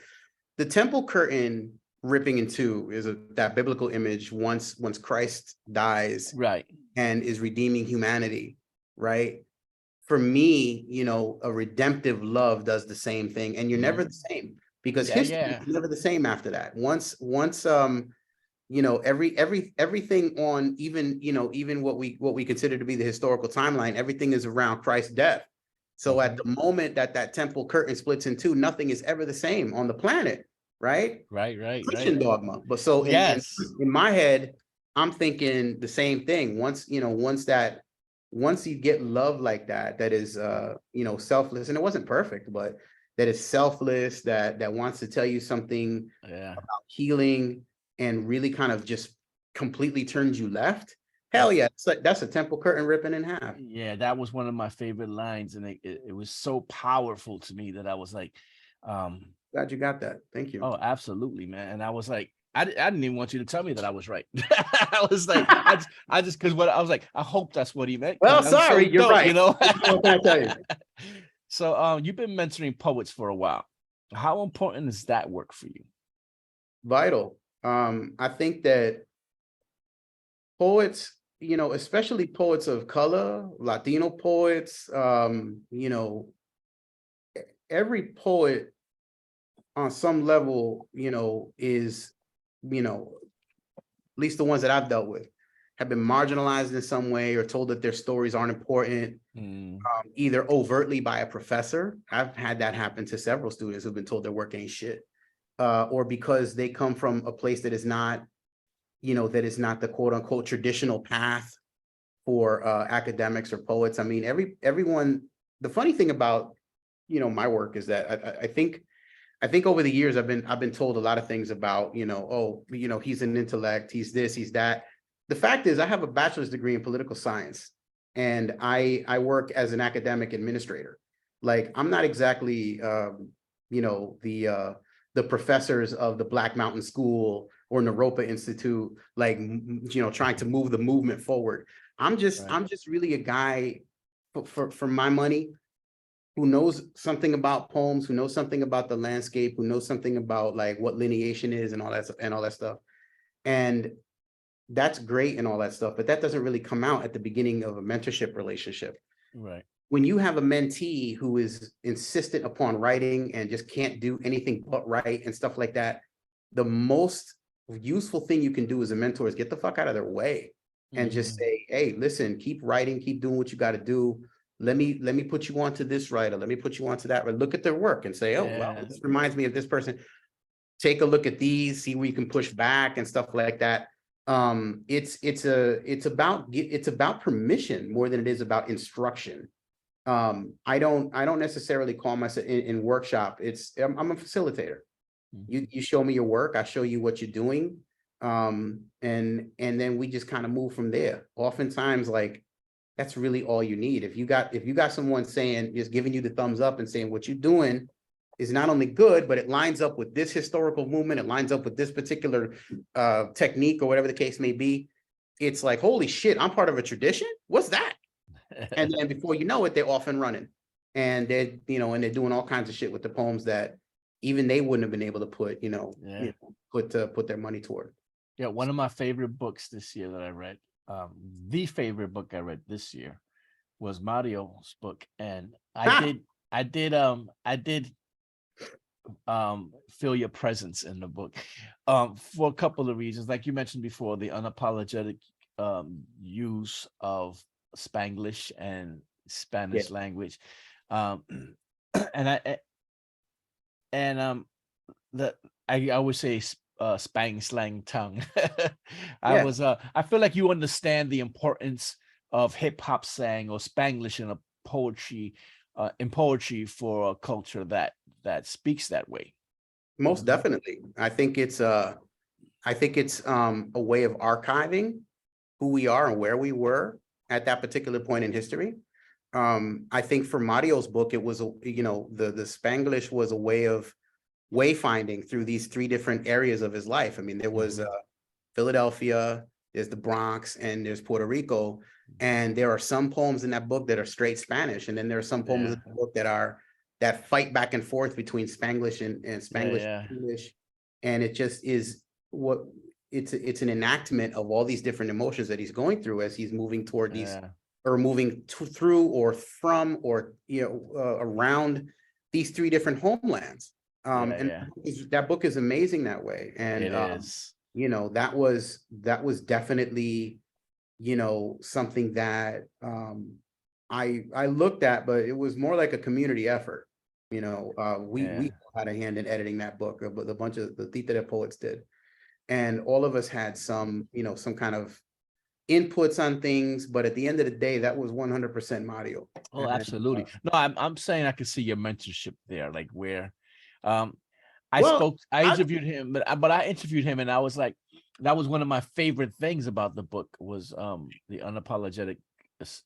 The temple curtain ripping in two is that biblical image once Christ dies Right. and is redeeming humanity, right? For me, a redemptive love does the same thing, and you're never the Mhm. same because Yeah, history yeah. is never the same after that. Once everything on even what we consider to be the historical timeline, everything is around Christ's death. So at Mhm. the moment that temple curtain splits in two, nothing is ever the same on the planet, right? Right, right, right. Christian dogma. But so in Yes. in my head, I'm thinking the same thing. Once you get love like that, that is selfless, and it wasn't perfect, but that is selfless, that wants to tell you something Yeah. about healing and really kind of just completely turns you left. Hell That's yeah, that's a temple curtain ripping in half. Yeah, that was one of my favorite lines, and it was so powerful to me that I was like, um, Glad you got that. Thank you. oh, absolutely, man. And I was like, I didn't even want you to tell me that I was right. I was like, I just because what I was like, I hope that's what he meant because Well, that was so sorry, you're dope. right. What can I tell you? So you've been mentoring poets for a while. How important is that work for you? Vital. I think that poets, especially poets of color, Latino poets, every poet on some level, is, at least the ones that I've dealt with, have been marginalized in some way or told that their stories aren't important, Mm, either overtly by a professor. I've had that happen to several students who've been told their work ain't shit, or because they come from a place that is not, the quote unquote traditional path for academics or poets. I mean, everyone. The funny thing about my work is that I think over the years I've been told a lot of things about he's an intellect, he's this, he's that. The fact is I have a bachelor's degree in political science, and I work as an academic administrator. Like I'm not exactly you know the professors of the Black Mountain School or Naropa Institute, like trying to move the movement forward. I'm just right, I'm just really a guy for my money who knows something about poems, who knows something about the landscape, who knows something about like what lineation is and all that stuff. And that's great and all that stuff, but that doesn't really come out at the beginning of a mentorship relationship. right, When you have a mentee who is insistent upon writing and just can't do anything but write and stuff like that, the most useful thing you can do as a mentor is get the fuck out of their way and just mm, say, hey, listen, keep writing, keep doing what you got to do. Let me put you onto this writer. Let me put you onto that. Or look at their work and say, oh, well, yeah, this reminds me of this person. Take a look at these, see where you can push back and stuff like that. It's about permission more than it is about instruction. I don't necessarily call myself in workshop. I'm a facilitator. mhm, You show me your work, I show you what you're doing. And then we just kind of move from there. Oftentimes, like that's really all you need. If you got someone saying, just giving you the thumbs up and saying what you're doing is not only good, but it lines up with this historical movement, it lines up with this particular technique or whatever the case may be. It's like, holy shit, I'm part of a tradition. What's that? And then before you know it, they're off and running. And they're doing all kinds of shit with the poems that even they wouldn't have been able to put, yeah. put their money toward. Yeah, one of my favorite books this year that I read. the favorite book I read this year was Mario's book, and Ha! I did feel your presence in the book for a couple of reasons. Like you mentioned before, the unapologetic use of Spanglish and Yeah, Spanish language. Um, and I and the I would say spang slang tongue. yeah, I feel like you understand the importance of hip hop slang or Spanglish in poetry for a culture that speaks that way. most definitely. I think it's a way of archiving who we are and where we were at that particular point in history. I think for Mario's book, it was, the Spanglish was a way of wayfinding through these three different areas of his life. I mean, there was Mhm. Philadelphia, there's the Bronx, and there's Puerto Rico. And there are some poems in that book that are straight Spanish, and then there are some poems Yeah, in the book that fight back and forth between Spanglish and yeah, Spanglish yeah, and English. And it just is what it's an enactment of all these different emotions that he's going through as he's moving toward these, yeah, or moving through or from, or around these three different homelands. yeah, And yeah. that book is amazing that way. And It is. that was definitely, something that I looked at, but it was more like a community effort. We Yeah, had a hand in editing that book, but a bunch of the Tita de Poets did. And all of us had some kind of inputs on things, but at the end of the day, that was 100% Mario. oh, And absolutely. No, I'm saying I could see your mentorship there, like where um well, I I interviewed him, but I interviewed him and I was like, that was one of my favorite things about the book was the unapologetic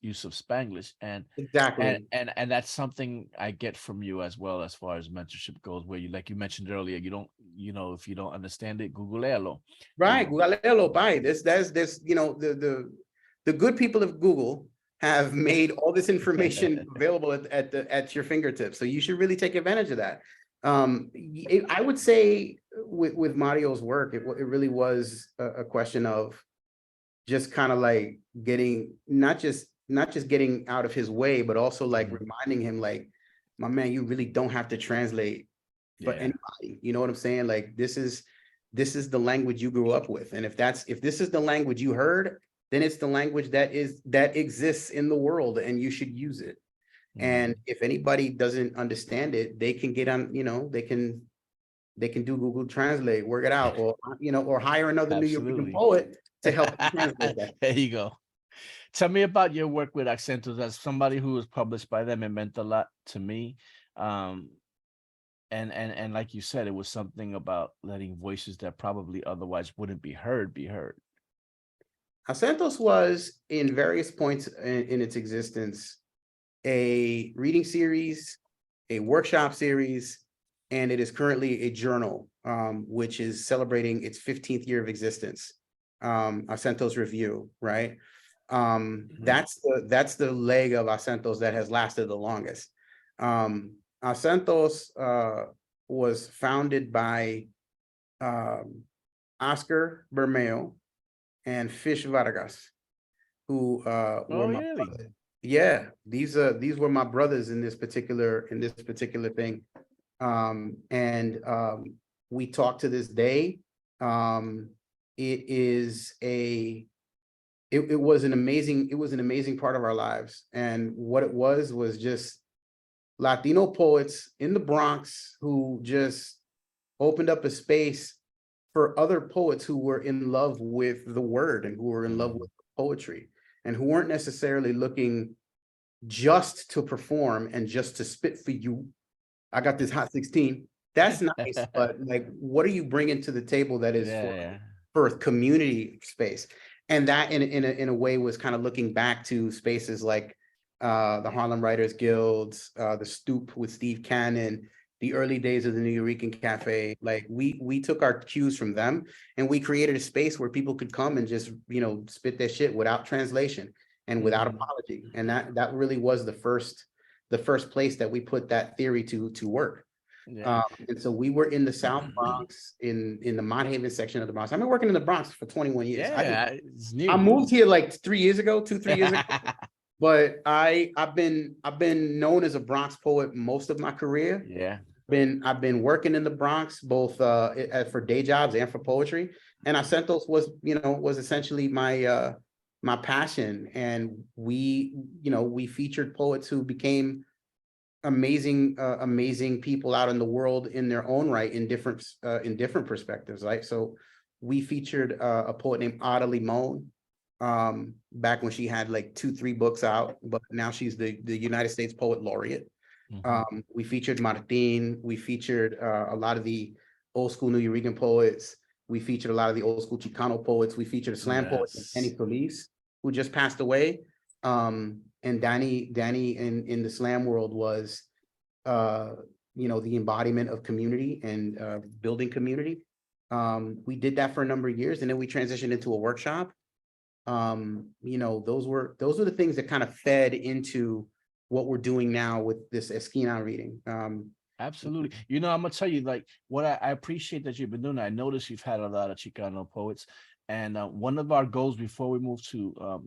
use of Spanglish, exactly. and that's something I get from you as well as far as mentorship goes, where you, like you mentioned earlier, you don't, if you don't understand it, Googlealo, you Right, know. Google by this, the good people of Google have made all this information available at your fingertips. So you should really take advantage of that. I would say with Mario's work, it really was a question of just kind of like getting not just getting out of his way, but also like Mhm. reminding him, like, my man, you really don't have to translate for Yeah, anybody. You know what I'm saying? Like, this is the language you grew up with. And if this is the language you heard, then it's the language that exists in the world and you should use it. And mhm. if anybody doesn't understand it, they can get on, they can do Google Translate, work it out, or hire another New York Absolutely. poet to help them translate that. There you go. Tell me about your work with Accentos. As somebody who was published by them, it meant a lot to me. Um, and like you said, it was something about letting voices that probably otherwise wouldn't be heard be heard. Santos was, in various points in its existence, a reading series, a workshop series, and it is currently a journal, which is celebrating its 15th year of existence. Acentos Review, right? Mhm. That's the leg of Acentos that has lasted the longest. Acentos was founded by um, Oscar Bermeo and Fish Vargas, who Oh, were my really? brothers. Yeah, these were my brothers in this particular thing. And we talk to this day. It is a it was an amazing part of our lives. And what it was just Latino poets in the Bronx who just opened up a space for other poets who were in love with the word and who were in love Mhm. with poetry, and who weren't necessarily looking just to perform and just to spit for you. I got this hot 16. That's nice, but like, what are you bringing to the table that is Yeah, yeah. for a community space? And that in a way was kind of looking back to spaces like the Harlem Writers Guilds, the Stoop with Steve Cannon, the early days of the New Eurekan Cafe. Like, we took our cues from them, and we created a space where people could come and just spit their shit without translation and without Mhm. apology. And that really was the first place that we put that theory to work. Yeah. And so we were in the South Bronx, in the Mott Haven section of the Bronx. I've been working in the Bronx for 21 years. Yeah, it's I new. moved here like 3 years ago, 3 years ago. But I've been known as a Bronx poet most of my career. Yeah, I've been working in the Bronx, both for day jobs and for poetry. And Acentos was essentially my passion. And we featured poets who became amazing people out in the world in their own right, in different perspectives, right? So we featured a poet named Ada Limon, back when she had like 2-3 books out, but now she's the United States Poet Laureate. We featured Martin. We featured a lot of the old school New Eurekan poets. We featured a lot of the old school Chicano poets. We featured a slam poet, Danny yes. Solis, who just passed away. And Danny in the slam world was, the embodiment of community and building community. We did that for a number of years, and then we transitioned into a workshop. Those were the things that kind of fed into what we're doing now with this Esquina reading. Absolutely. I'm gonna tell you, like, what I appreciate that you've been doing. I noticed you've had a lot of Chicano poets, and one of our goals before we moved to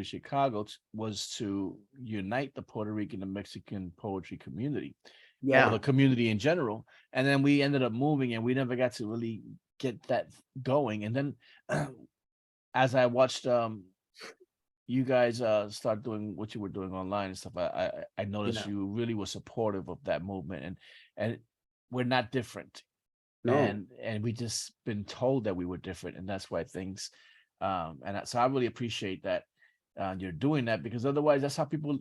Chicago was to unite the Puerto Rican and Mexican poetry community, or the Yeah, community in general. And then we ended up moving, and we never got to really get that going. And then as I watched you guys start doing what you were doing online and stuff, I noticed yeah, you really were supportive of that movement, and we're not different, no, and we just been told that we were different, and that's why things so I really appreciate that you're doing that, because otherwise that's how people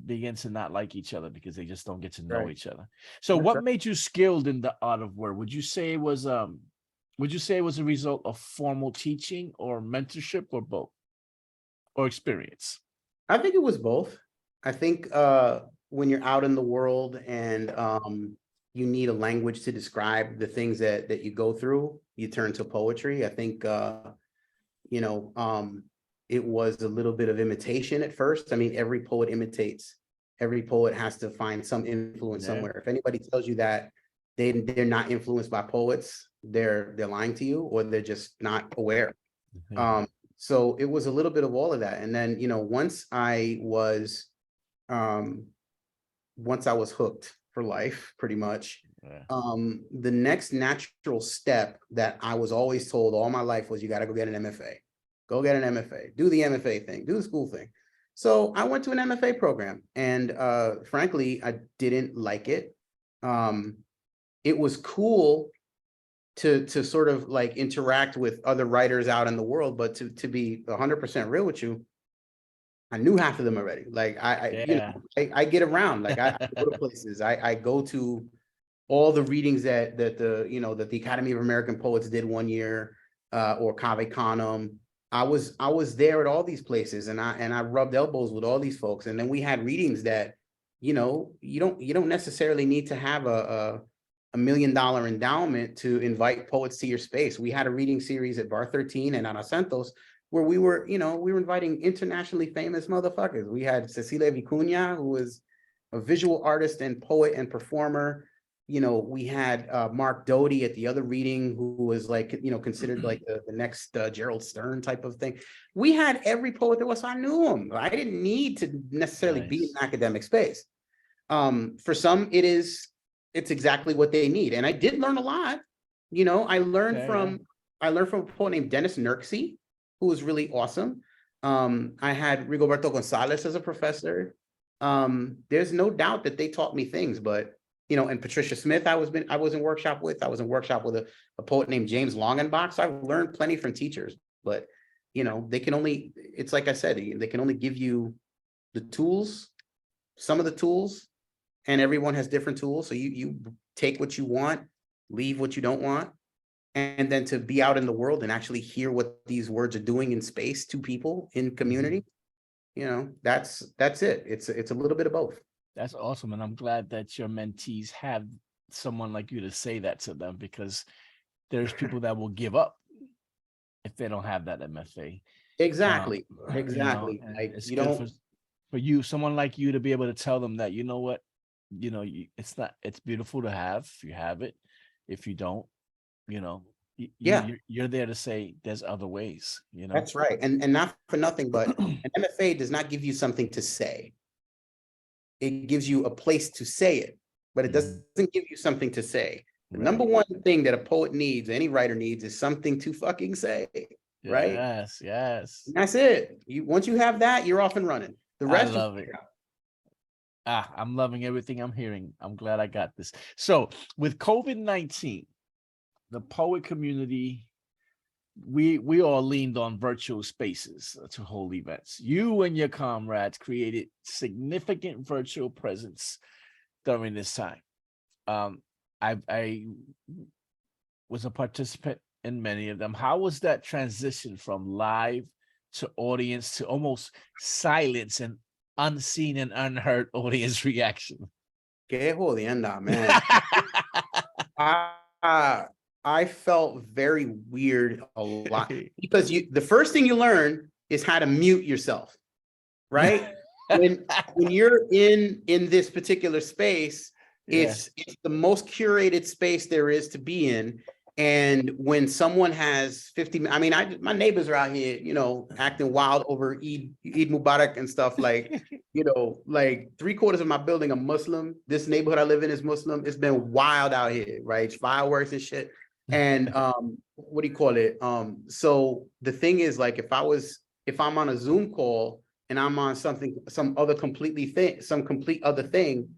begin to not like each other, because they just don't get to know right. each other. So That's what right. made you skilled in the art of word? Would you say it was a result of formal teaching or mentorship, or both, or experience? I think it was both. I think when you're out in the world and you need a language to describe the things that you go through, you turn to poetry. I think you know, it was a little bit of imitation at first. I mean, every poet imitates. Every poet has to find some influence Yeah. somewhere. If anybody tells you that they're not influenced by poets, they're lying to you, or they're just not aware. So it was a little bit of all of that. And then, um, once I was hooked for life, pretty much, Yeah. the next natural step that I was always told all my life was, you got to go get an MFA. Go get an MFA, do the MFA thing, do the school thing. So I went to an MFA program, and frankly, I didn't like it. It was cool to sort of like interact with other writers out in the world, but to be 100% real with you, I knew half of them already. Like Yeah. I get around, like I go to places, I go to all the readings that the Academy of American Poets did one year, or Cave Canem. I was there at all these places, and I rubbed elbows with all these folks, and then we had readings that, you don't necessarily need to have a $1 million endowment to invite poets to your space. We had a reading series at Bar 13 and at Santos, where we were inviting internationally famous motherfuckers. We had Cecilia Vicuña, who was a visual artist and poet and performer. We had Mark Doty at the other reading, who was like, considered like the next Gerald Stern type of thing. We had every poet there was, so I knew him. I didn't need to necessarily be in Nice. an academic space. For some, it's exactly what they need. And I did learn a lot. I learned Okay. Yeah. from a poet named Dennis Nurksey, who was really awesome. I had Rigoberto Gonzalez as a professor. There's no doubt that they taught me things, but and Patricia Smith, I was in workshop with. I was in workshop with a poet named James Longenbach. So I've learned plenty from teachers, but they can only, it's like I said, they can only give you the tools, some of the tools, and everyone has different tools. So you take what you want, leave what you don't want, and then to be out in the world and actually hear what these words are doing in space to people in community. That's it. It's a little bit of both. That's awesome. And I'm glad that your mentees have someone like you to say that to them, because there's people that will give up if they don't have that MFA. Um, Exactly. Exactly. and Like it's you good don't. for you, someone like you, to be able to tell them that, you know what, you know, it's not, it's beautiful to have if you have it. If you don't, you know, Yeah, you're there to say there's other ways, you know. that's right. And not for nothing, but an MFA does not give you something to say. It gives you a place to say it, but it Mhm. doesn't give you something to say. The number Right. one thing that a poet needs, any writer needs, is something to fucking say, right? Yes, yes. And that's it. You once you have that, you're off and running. The I rest you love it. I'm loving everything I'm hearing. I'm glad I got this. So with COVID-19, the poet community, we all leaned on virtual spaces to hold events. You and your comrades created significant virtual presence during this time. Um, I was a participant in many of them. How was that transition from live to audience to almost silence and unseen and unheard audience reaction? qué jodienda, man. I, I felt very weird a lot because the first thing you learn is how to mute yourself, right? When you're in this particular space, Yeah. it's the most curated space there is to be in. And when someone has 50, I mean, my neighbors are out here, you know, acting wild over Eid Mubarak and stuff like, you know, like 3/4 of my building are Muslim. This neighborhood I live in is Muslim. It's been wild out here, right? Fireworks and shit. And what do you call it? So the thing is, like, if I'm on a Zoom call and I'm on some complete other thing,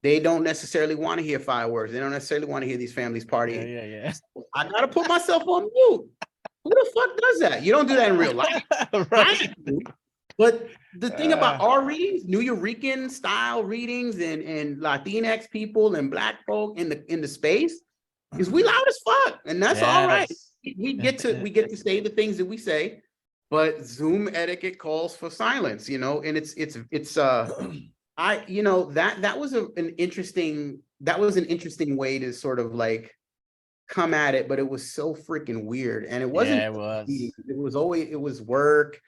they don't necessarily want to hear fireworks. They don't necessarily want to hear these families Yeah, partying. yeah, I gotta put myself on mute. Who the fuck does that? You don't do that in real life. yeah. I Right. do. But the thing about Uh, our readings, New Eurekan style readings, and Latinx people and Black folk in the space, is we loud as fuck, and that's all right. yes. We get to say the things that we say, but Zoom etiquette calls for silence, you know, and it's I you know that was an interesting way to sort of like come at it, but it was so freaking weird. And it wasn't Yeah, it was. it was work,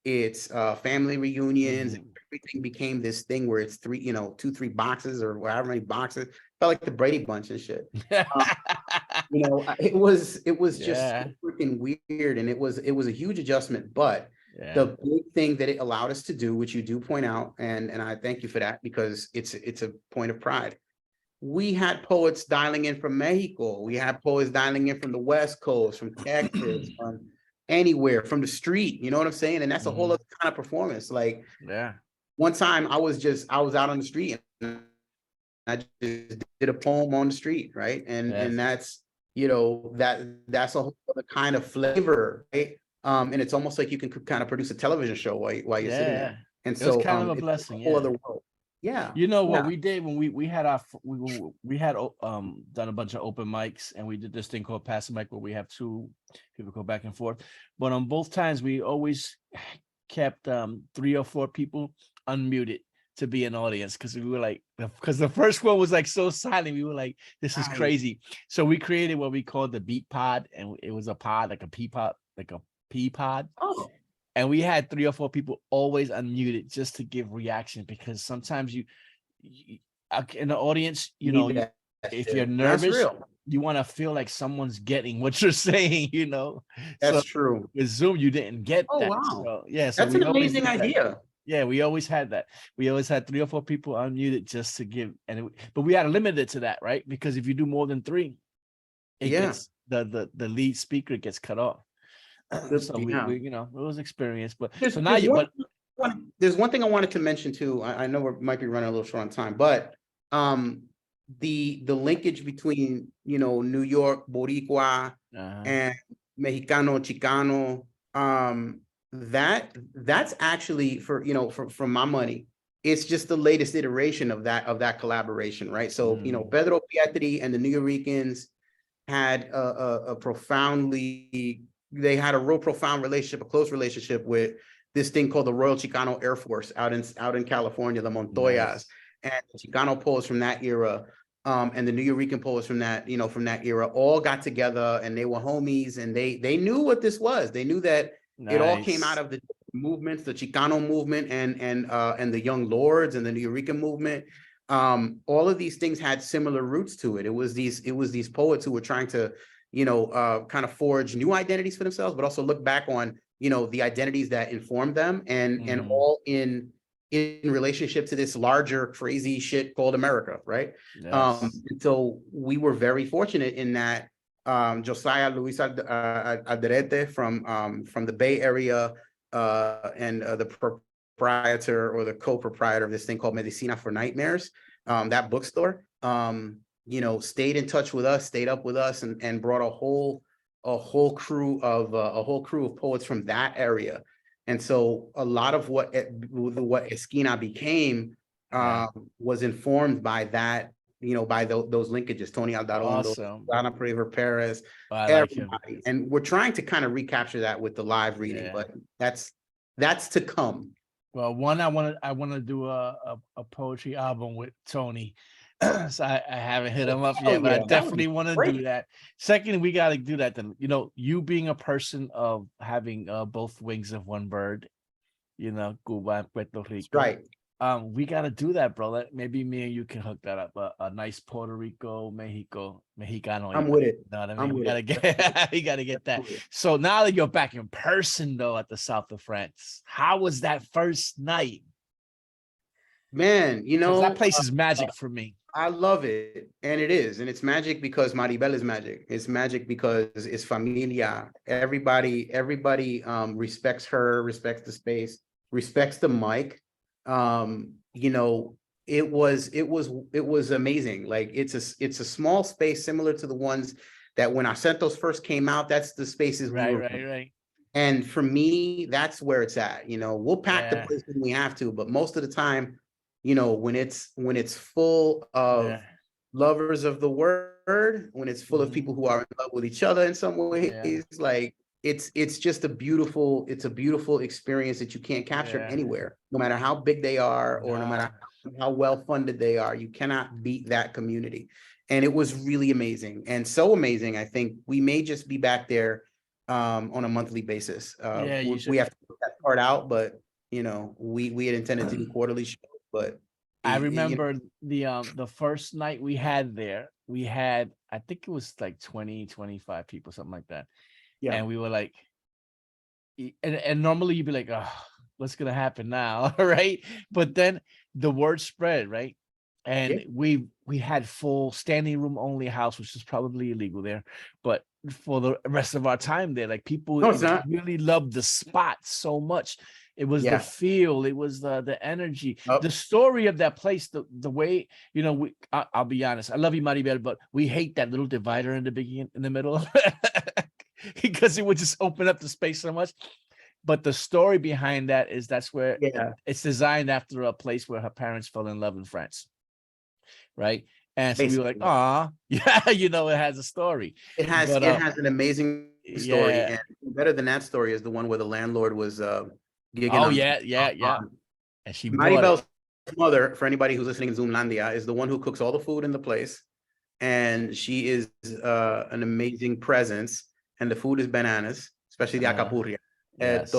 it's family reunions, Mhm. everything became this thing where it's three, you know, 2, 3 boxes or however many boxes. Felt like the Brady Bunch and shit. Um, you know, it was just Yeah, so freaking weird, and it was a huge adjustment. But yeah, the big thing that it allowed us to do, which you do point out, and I thank you for that, because it's a point of pride. We had poets dialing in from Mexico. We had poets dialing in from the West Coast, from Texas, from anywhere, from the street. You know what I'm saying? And that's a whole mhm. other kind of performance. Like Yeah, one time I was out on the street and I just did a poem on the street, right? And yes, that's, you know, that's a whole other kind of flavor, right? And it's almost like you can kind of produce a television show while you're sitting yeah. there. And It was so kind of a it's a blessing, whole yeah. other world. Yeah, You know what yeah. we did when we had our we had done a bunch of open mics, and we did this thing called pass the mic where we have two people go back and forth. But on both times we always kept 3 or 4 people unmuted to be an audience, because we were like, because the first one was like so silent, we were like, this is Right. crazy. So we created what we called the beat pod, and it was a pod like a pea pod, like a pea pod. Oh, And we had 3 or 4 people always unmuted just to give reaction, because sometimes you in the audience, you you know, need that if you're shit. That's nervous, real. you want to feel like someone's getting what you're saying, you know. So That's true. with Zoom, you didn't get Oh, that. wow. So yeah, so That's we an always amazing did that. idea. Yeah, we always had that. We always had 3 or 4 people unmuted just to give, but we had to limit it to that, right? Because if you do more than 3, it Yeah. gets the lead speaker gets cut off. So Yeah. we you know, it was experience, but There's so now there's you one, but there's one thing I wanted to mention too. I know we might be running a little short on time, but um the linkage between, you know, New York, Boricua, uh and Mexicano, Chicano, that's actually, for, you know, from my money, it's just the latest iteration of that collaboration, right? So, you know, mm, Pedro Pietri and the New Yorkers had a profoundly, they had a real profound relationship, a close relationship with this thing called the Royal Chicano Air Force out in California, the Montoyas, nice. and the Chicano poets from that era, and the New Eurekan poets from that, you know, from that era, all got together and they were homies, and they knew what this was. They knew that it all came out Nice. of the movements, the Chicano movement, and the Young Lords and the New Eurekan movement. all of these things had similar roots to it. It was these poets who were trying to, you know, kind of forge new identities for themselves, but also look back on, you know, the identities that informed them, and all in relationship to this larger crazy shit called America, right? Yes. And so we were very fortunate in that Josiah Luis Alderete from the Bay Area, and the proprietor or the co-proprietor of this thing called Medicina for Nightmares, that bookstore, you know, stayed in touch with us, stayed up with us, and brought a whole crew of poets from that area. And so a lot of what Esquina became Yeah. was informed by that, you know, by those linkages, Tony Aldarondo, Awesome. Ana Prever Perez, I like him. everybody. And we're trying to kind of recapture that with the live reading, Yeah. but that's to come. Well, one, I want to do a poetry album with Tony. So I haven't hit him up Oh yet, but I yeah, that would be definitely want to great. do that. Second, we got to do that. Then, you know, you being a person of having both wings of one bird, you know, Cuba and Puerto That's Rico. right. We got to do that, bro. Maybe me and you can hook that up. A nice Puerto Rico, Mexicano. I'm with it. You know what I I'm mean? We with gotta it. get we gotta get that. So now that you're back in person though at the South of France, how was that first night? Man, you Because that know, place is magic for me. I love it, and it is, and it's magic because Maribel is magic. It's magic because it's familia. Everybody respects her, respects the space, respects the mic. You know, it was amazing. Like it's a small space similar to the ones that when Acentos first came out, that's the spaces we were. Right. And for me, that's where it's at. You know, we'll pack the Yeah. place when we have to, but most of the time, you know, when it's full of Yeah. lovers of the word, when it's full of people who are in love with each other in some ways, Yeah. like it's just it's a beautiful experience that you can't capture Yeah. anywhere, no matter how big they are or no matter how well funded they are. You cannot beat that community. And it was really amazing, and so amazing. I think we may just be back there on a monthly basis. Yeah, you We should. have to put that part out, but you know, we had intended to do quarterly shows, but I you know, remember the first night we had there, we had, I think it was like 20, 25 people, something like that. yeah, And we were like, and normally you'd be like, oh, what's gonna happen now? Right. But then the word spread, right? yeah, And we had full standing room only house, which is probably illegal there. But for the rest of our time there, like people no, it's not. really loved the spot so much. It was the Yeah, feel, it was the energy, oh, the story of that place, the way, you know, I'll be honest, I love you, Maribel, but we hate that little divider in the beginning, in the middle, because it would just open up the space so much. But the story behind that is that's where yeah, it's designed after a place where her parents fell in love in France, right? And so we were like, basically. "Ah, yeah, you know, it has a story." But It has an amazing story, yeah, and better than that story is the one where the landlord was gigging oh on yeah, on and she bought it. Maribel's mother. For anybody who's listening in Zoomlandia, is the one who cooks all the food in the place, and she is an amazing presence, and the food is bananas, especially the Uh, acapurria. yes,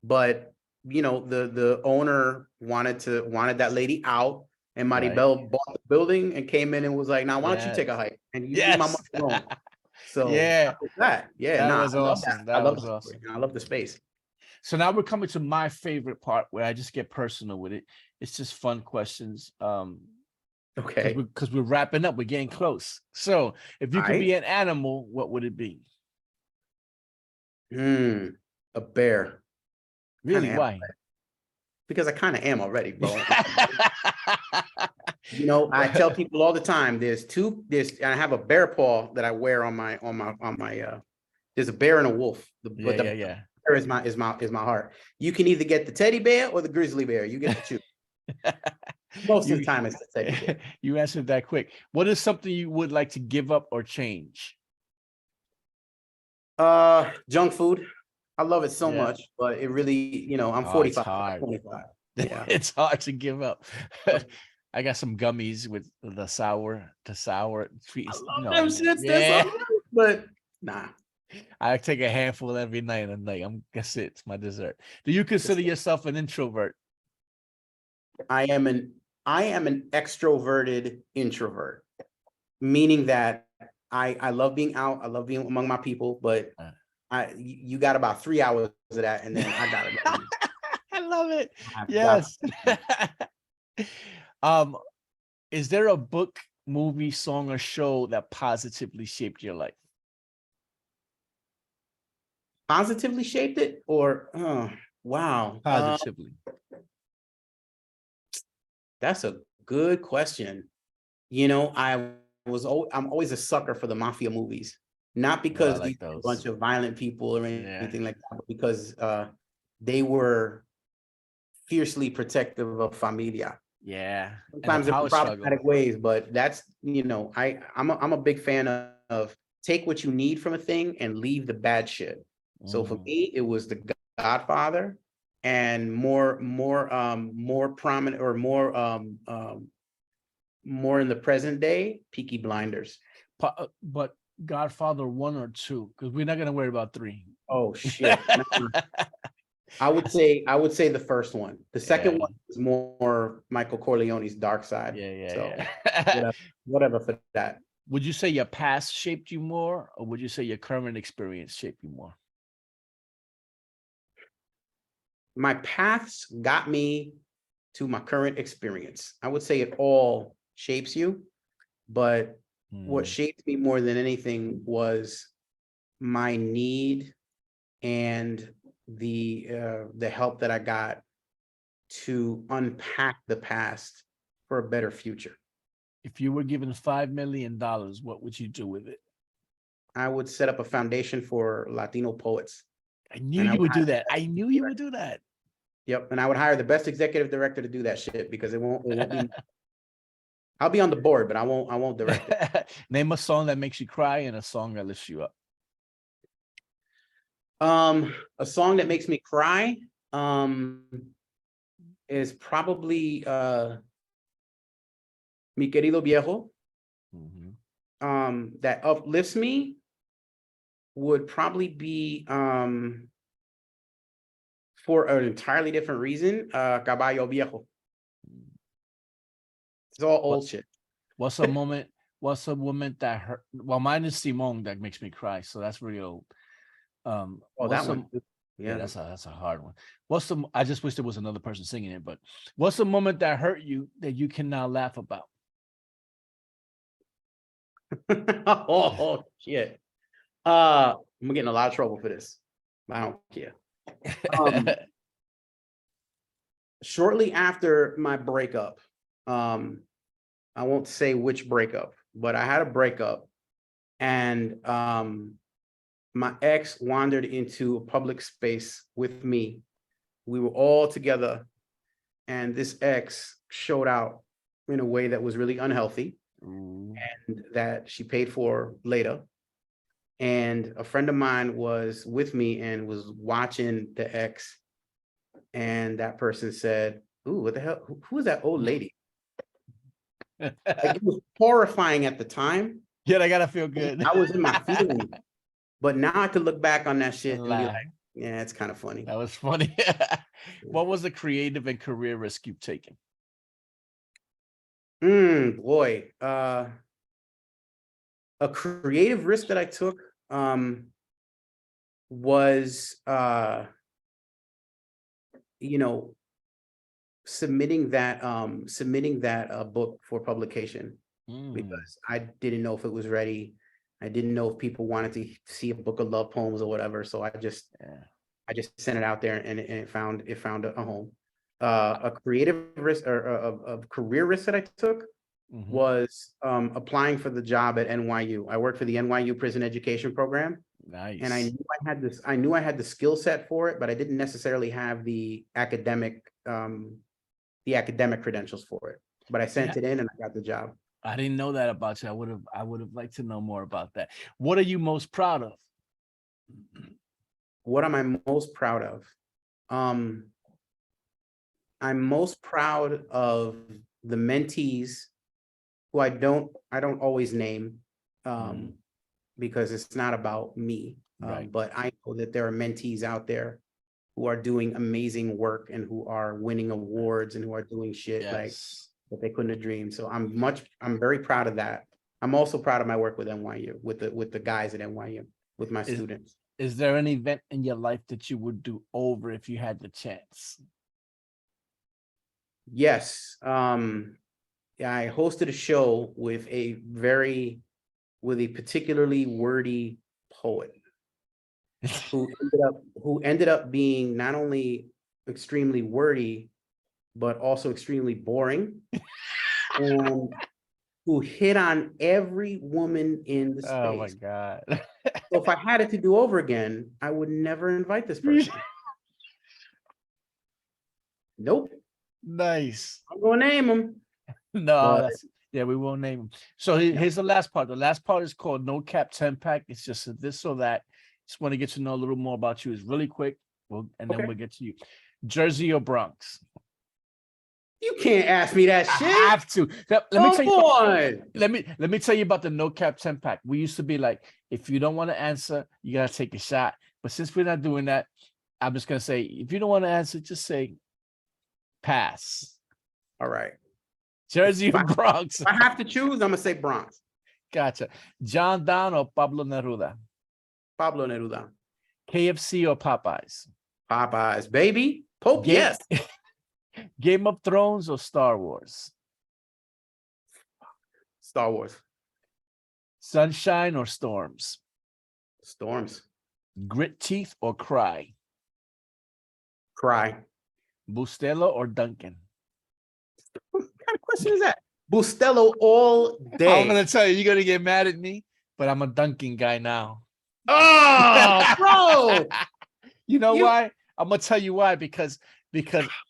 But you know, the owner wanted that lady out, and right, Maribel bought the building and came in and was like, "Now, why don't you yes, take a hike and you leave my yes, money alone?" So yeah, that was that. Yeah, that nah, was I love that. awesome. I That love was the story. awesome. I love the space. So now we're coming to my favorite part where I just get personal with it. It's just fun questions. Okay. Because we're wrapping up, we're getting close. So if you All could be right. an animal, what would it be? A bear. Kind Really? of am Why? because I kind of am already, bro. You know, I tell people all the time, I have a bear paw that I wear on my there's a bear and a wolf. But the Yeah. bear is my heart. You can either get the teddy bear or the grizzly bear. You get to choose. Most of the You time it's the teddy bear. you answered that quick. What is something you would like to give up or change? Junk food. I love it so Yeah. much, but it really, you know, I'm Oh, it's 45, hard. 25. Yeah. It's hard to give up. I got some gummies with the sour I treats. love them No, shits. They're so yeah. good, but nah. I take a handful every night. I'm like, that's it. It's my dessert. Do you consider yourself an introvert? I am an I am an extroverted introvert, meaning that I love being out. I love being among my people, but you got about 3 hours of that, and then I gotta go. I love it. I've got Yes. Um, is there a book, movie, song, or show that positively shaped your life? positively shaped it, or wow, Positively. that's a good question. You know, I'm always a sucker for the mafia movies, not Oh, I because these like are a those. bunch of violent people or Yeah. anything like that, but because they were fiercely protective of familia. Yeah. And the Sometimes in power struggle. problematic ways, but that's, you know, I'm a big fan of take what you need from a thing and leave the bad shit. So for Mm. me, it was The Godfather, and more prominent, or more in the present day, Peaky Blinders. But Godfather 1 or 2, because we're not gonna worry about 3. Oh shit. I would say the first one. The second Yeah, one is more Michael Corleone's dark side. yeah, yeah, So yeah. whatever for that. Would you say your past shaped you more, or would you say your current experience shaped you more? My paths got me to my current experience. I would say it all shapes you, but what Mm. shaped me more than anything was my need and the help that I got to unpack the past for a better future. If you were given $5 million, what would you do with it? I would set up a foundation for Latino poets, I knew and I you would would do hire that. I knew you would do that. yep, and I would hire the best executive director to do that shit, because it won't be. I'll be on the board, but I won't direct it. Name a song that makes you cry and a song that lifts you up. A song that makes me cry is probably Mi Querido Viejo. Mhm. That uplifts me would probably be for an entirely different reason, Caballo Viejo. It's all What old shit. what's a moment? What's a moment that hurt? Well, mine is Simone that makes me cry, so that's really old. Oh, that What's one. some? Yeah, Yeah. that's a hard one. What's some? I just wish there was another person singing it, but what's a moment that hurt you that you can now laugh about? Oh shit. I'm getting a lot of trouble for this. I don't care. Um, Shortly after my breakup, um, I won't say which breakup, but I had a breakup, and my ex wandered into a public space with me. We were all together, and this ex showed out in a way that was really unhealthy, Ooh. and that she paid for later. And a friend of mine was with me and was watching the ex, and that person said, "Ooh, what the hell? Who is that old lady?" Like, it was horrifying at the time. Yeah, I gotta feel good. I was in my feelings, but now I could look back on that shit And and be laugh. like, yeah, it's kind of funny. That was funny. What was a creative and career risk you've taken? Boy, a creative risk that I took was you know, submitting that book for publication, Mm, because I didn't know if it was ready. I didn't know if people wanted to see a book of love poems or whatever. So I just yeah. I just sent it out there, and it found a home. A creative risk, or a career risk that I took Mhm. was applying for the job at NYU. I worked for the NYU prison education program, and I Nice. knew I had this. I knew I had the skill set for it, but I didn't necessarily have the academic credentials for it. But I Yeah, sent it in, and I got the job. I didn't know that about you. I would have liked to know more about that. What are you most proud of? What am I most proud of? Um, I'm most proud of the mentees who I don't always name, Mm, um, because it's not about me. right. But I know that there are mentees out there who are doing amazing work, and who are winning awards, and who are doing shit like Yes. that they couldn't have dreamed. So I'm very proud of that. I'm also proud of my work with NYU, with the guys at NYU, with my Is students. is there an event in your life that you would do over if you had the chance? Yes. I hosted a show with a particularly wordy poet who ended up being not only extremely wordy, but also extremely boring, and who hit on every woman in the Oh my space. God. So if I had it to do over again, I would never invite this person. Nope. Nice. I'm gonna name him. No, But that's yeah, we won't name him. So yeah. here's the last part. The last part is called No Cap 10 Pack. It's just a this or that. Just want to get to know a little more about you. It's really quick. And then Okay. we'll get to you. Jersey or Bronx? You can't ask me that I shit. have to. Let me Come tell you. on. Let me tell you about the No Cap 10 Pack. We used to be like, if you don't want to answer, you gotta take a shot. But since we're not doing that, I'm just gonna say, if you don't want to answer, just say pass. All right. Jersey or Bronx? If I have to choose, I'm gonna say Bronx. Gotcha. John Don or Pablo Neruda? Pablo Neruda. KFC or Popeyes? Popeyes, baby. Pope, Game, yes. Game of Thrones or Star Wars? Star Wars. Sunshine or storms? Storms. Grit teeth or cry? Cry. Bustelo or Duncan? What kind of question is that? Bustelo all day. I'm gonna tell you, you're gonna get mad at me, but I'm a Duncan guy now. Oh, bro. You know why? I'm gonna tell you why, because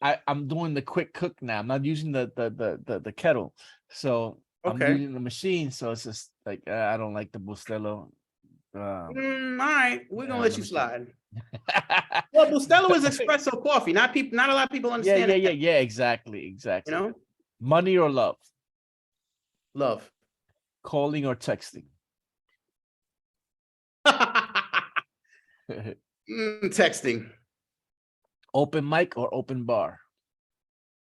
I'm doing the quick cook now. I'm not using the kettle, so I'm Okay. using the machine. So it's just like I don't like the Bustelo. All right, we're gonna Yeah, let you slide. Well, Bustelo is espresso coffee. Not a lot of people understand it. Yeah. Exactly. You know, Money or love? love. Calling or texting? Texting. Open mic or open bar?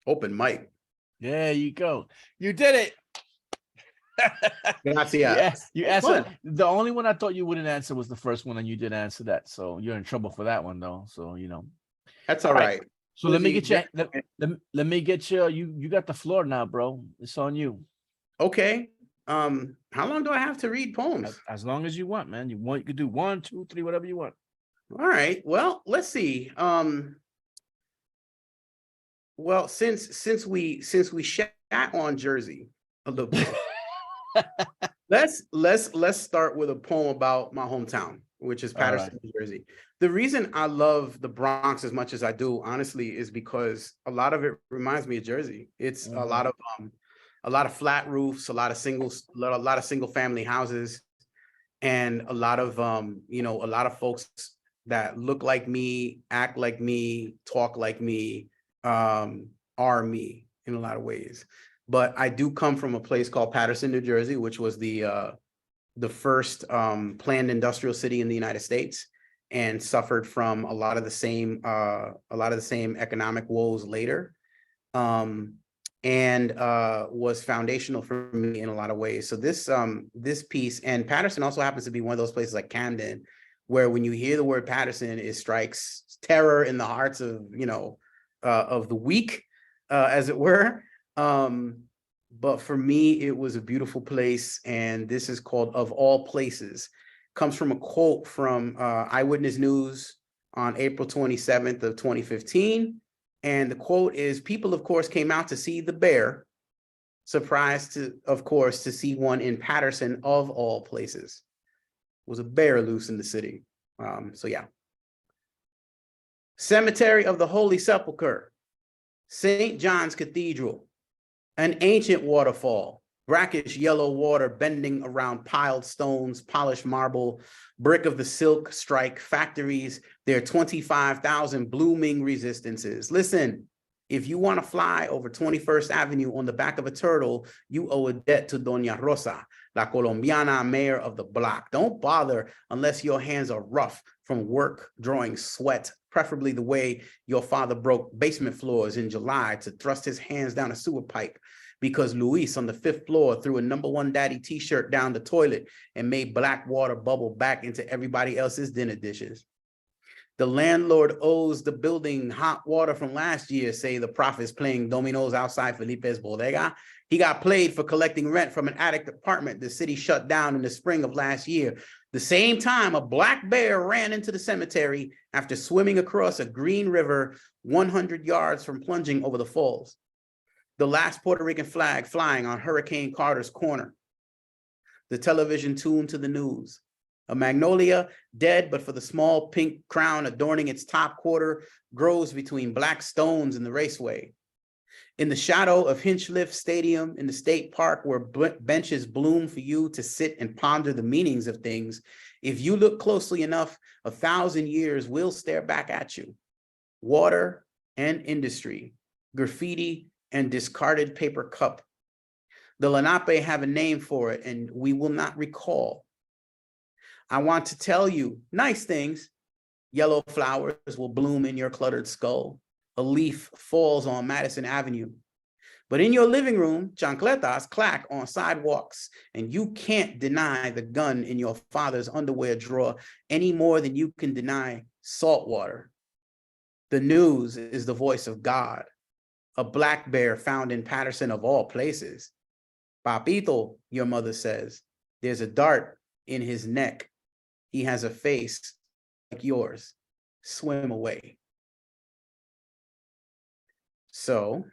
Open mic. There you go. You did it. Gracias. Yeah, you answered. Fun. The only one I thought you wouldn't answer was the first one, and you did answer that. So you're in trouble for that one, though. So That's all right. So let me get you. Let me get you. You got the floor now, bro. It's on you. Okay. How long do I have to read poems? As long as you want, man. You could do 1, 2, 3, whatever you want. All right. Well, let's see. Well, since we shat on Jersey a little bit, let's start with a poem about my hometown, which is Paterson, New Jersey. The reason I love the Bronx as much as I do, honestly, is because a lot of it reminds me of Jersey. It's a lot of flat roofs, a lot of single family houses, and a lot of folks that look like me, act like me, talk like me, are me in a lot of ways. But I do come from a place called Paterson, New Jersey, which was the first planned industrial city in the United States, and suffered from a lot of the same economic woes later, and was foundational for me in a lot of ways. So this piece, and Paterson also happens to be one of those places like Camden, where when you hear the word Paterson, it strikes terror in the hearts of the weak, as it were. But for me, it was a beautiful place, and this is called Of All Places. Comes from a quote from Eyewitness News on April 27th of 2015. And the quote is, "People, of course, came out to see the bear, surprised, of course, to see one in Paterson, of all places." Was a bear loose in the city. So yeah. Cemetery of the Holy Sepulchre, St. John's Cathedral, an ancient waterfall, brackish yellow water bending around piled stones, polished marble, brick of the silk strike factories, their 25,000 blooming resistances. Listen, if you want to fly over 21st Avenue on the back of a turtle, you owe a debt to Doña Rosa, la Colombiana mayor of the block. Don't bother unless your hands are rough from work drawing sweat, preferably the way your father broke basement floors in July to thrust his hands down a sewer pipe because Luis on the 5th floor threw a #1 daddy t-shirt down the toilet and made black water bubble back into everybody else's dinner dishes. The landlord owes the building hot water from last year, say the prophets playing dominoes outside Felipe's bodega. He got played for collecting rent from an attic apartment the city shut down in the spring of last year. The same time, a black bear ran into the cemetery after swimming across a green river 100 yards from plunging over the falls. The last Puerto Rican flag flying on Hurricane Carter's corner. The television tuned to the news. A magnolia, dead but for the small pink crown adorning its top quarter, grows between black stones in the raceway. In the shadow of Hinchliffe Stadium in the state park where benches bloom for you to sit and ponder the meanings of things, if you look closely enough, 1,000 years will stare back at you. Water and industry, graffiti and discarded paper cup. The Lenape have a name for it, and we will not recall. I want to tell you nice things. Yellow flowers will bloom in your cluttered skull. A leaf falls on Madison Avenue. But in your living room, chancletas clack on sidewalks, and you can't deny the gun in your father's underwear drawer any more than you can deny salt water. The news is the voice of God, a black bear found in Patterson of all places. Papito, your mother says, there's a dart in his neck. He has a face like yours. Swim away. So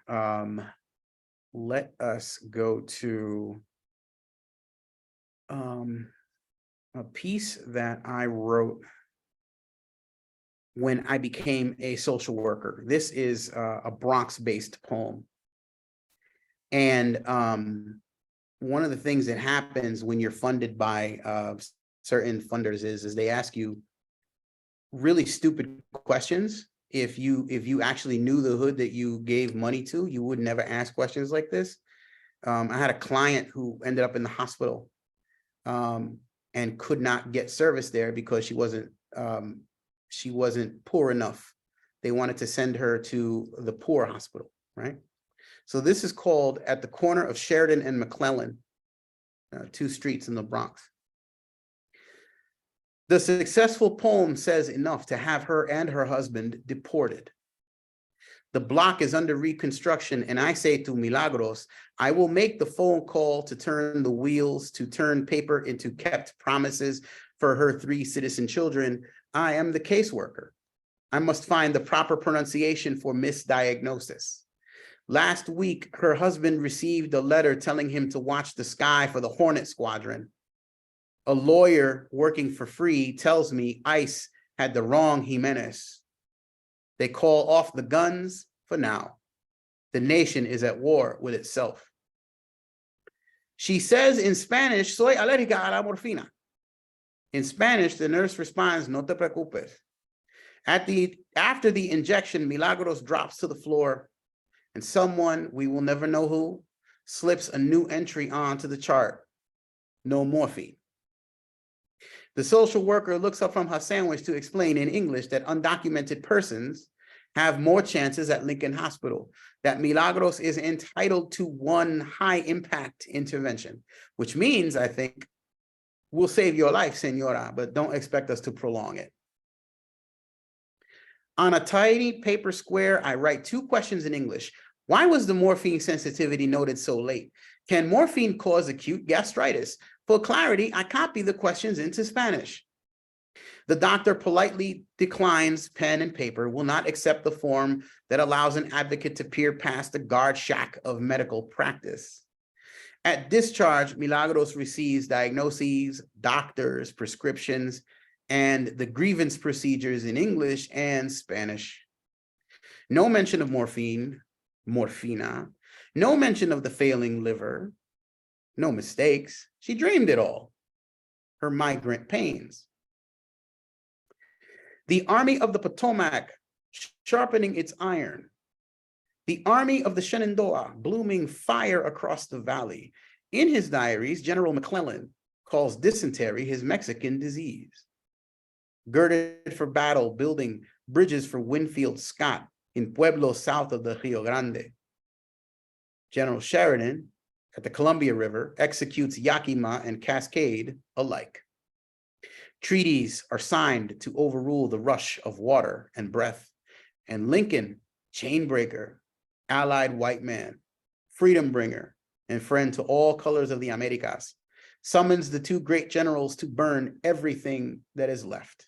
let us go to a piece that I wrote when I became a social worker. This is a Bronx-based poem. And one of the things that happens when you're funded by certain funders is they ask you really stupid questions. If you actually knew the hood that you gave money to, you would never ask questions like this. I had a client who ended up in the hospital and could not get service there because she wasn't poor enough. They wanted to send her to the poor hospital, right? So this is called At the Corner of Sheridan and McClellan, 2 streets in the Bronx. The successful poem says enough to have her and her husband deported. The block is under reconstruction, and I say to Milagros, I will make the phone call to turn the wheels, to turn paper into kept promises for her 3 citizen children. I am the caseworker. I must find the proper pronunciation for misdiagnosis. Last week, her husband received a letter telling him to watch the sky for the Hornet Squadron. A lawyer working for free tells me ICE had the wrong Jimenez. They call off the guns for now. The nation is at war with itself. She says in Spanish, soy alérgica a la morfina. In Spanish, the nurse responds, no te preocupes. After the injection, Milagros drops to the floor, and someone, we will never know who, slips a new entry onto the chart. No morphine. The social worker looks up from her sandwich to explain in English that undocumented persons have more chances at Lincoln Hospital, that Milagros is entitled to 1 high-impact intervention, which means, I think, we'll save your life, senora, but don't expect us to prolong it. On a tiny paper square, I write 2 questions in English. Why was the morphine sensitivity noted so late? Can morphine cause acute gastritis? For clarity, I copy the questions into Spanish. The doctor politely declines pen and paper, will not accept the form that allows an advocate to peer past the guard shack of medical practice. At discharge, Milagros receives diagnoses, doctors, prescriptions, and the grievance procedures in English and Spanish. No mention of morphina, no mention of the failing liver, no mistakes. She dreamed it all. Her migrant pains. The Army of the Potomac sharpening its iron. The Army of the Shenandoah blooming fire across the valley. In his diaries, General McClellan calls dysentery his Mexican disease. Girded for battle, building bridges for Winfield Scott in pueblos south of the Rio Grande. General Sheridan at the Columbia River executes Yakima and Cascade alike. Treaties are signed to overrule the rush of water and breath, and Lincoln, chainbreaker, allied white man, freedom bringer, and friend to all colors of the Americas, summons the two great generals to burn everything that is left.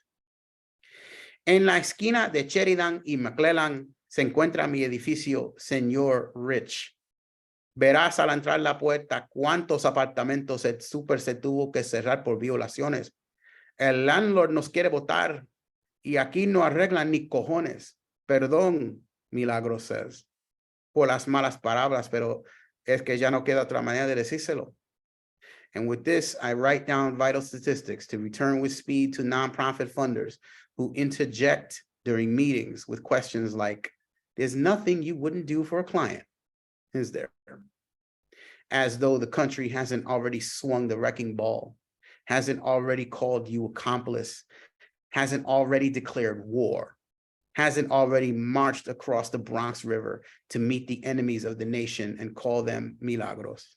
En la esquina de Sheridan y McClellan se encuentra mi edificio, señor Rich. Verás al entrar la puerta cuántos apartamentos el super se tuvo que cerrar por violaciones. El landlord nos quiere votar y aquí no arreglan ni cojones. Perdón, Milagro says, por las malas palabras, pero es que ya no queda otra manera de decírselo. And with this, I write down vital statistics to return with speed to nonprofit funders who interject during meetings with questions like, there's nothing you wouldn't do for a client, is there? As though the country hasn't already swung the wrecking ball, hasn't already called you accomplice, hasn't already declared war, hasn't already marched across the Bronx River to meet the enemies of the nation and call them milagros.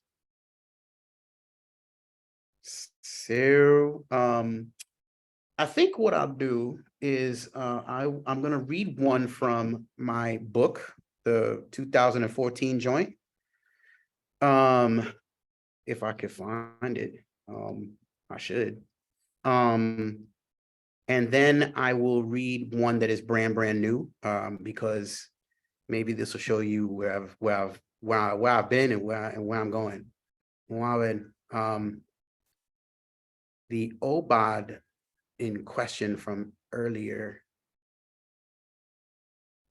So I think what I'll do is I'm going to read one from my book, the 2014 joint. If I could find it, I should. And then I will read one that is brand new, because maybe this will show you where I've been and where I'm going. The Obad in question from earlier.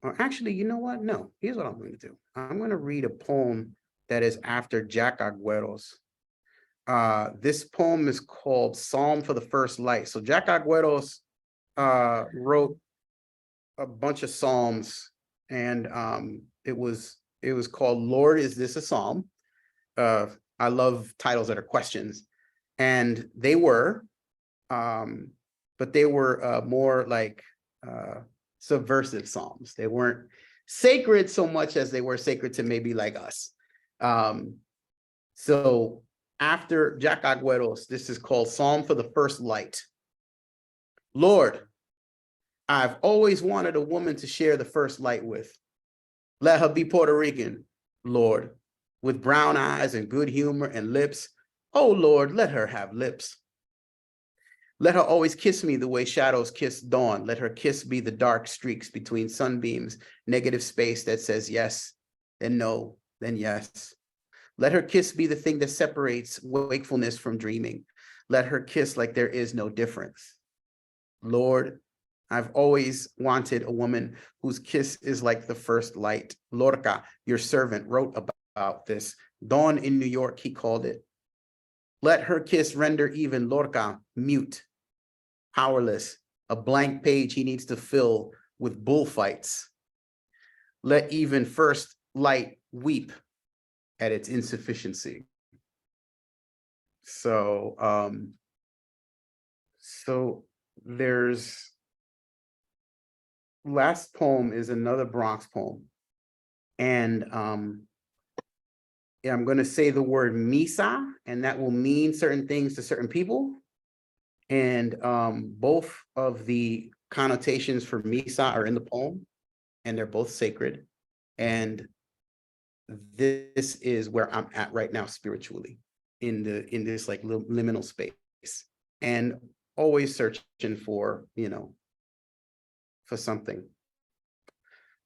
Or actually, you know what? No, here's what I'm going to do. I'm going to read a poem that is after Jack Agüero's. This poem is called Psalm for the First Light. So Jack Agüero's wrote a bunch of psalms, and it was called Lord, Is This a Psalm? I love titles that are questions, and they were, but they were more like subversive psalms. They weren't sacred so much as they were sacred to maybe like us. So after Jack Agüero's, this is called Psalm for the First Light. Lord, I've always wanted a woman to share the first light with. Let her be Puerto Rican, Lord, with brown eyes and good humor and lips. Oh, Lord, let her have lips. Let her always kiss me the way shadows kiss dawn. Let her kiss be the dark streaks between sunbeams, negative space that says yes, then no, then yes. Let her kiss be the thing that separates wakefulness from dreaming. Let her kiss like there is no difference. Lord, I've always wanted a woman whose kiss is like the first light. Lorca, your servant, wrote about this. Dawn in New York, he called it. Let her kiss render even Lorca mute, powerless, a blank page he needs to fill with bullfights. Let even first light weep at its insufficiency. So, there's last poem is another Bronx poem, and yeah, I'm going to say the word misa, and that will mean certain things to certain people. And both of the connotations for misa are in the poem, and they're both sacred. And this is where I'm at right now spiritually, in this like liminal space, and always searching for, for something.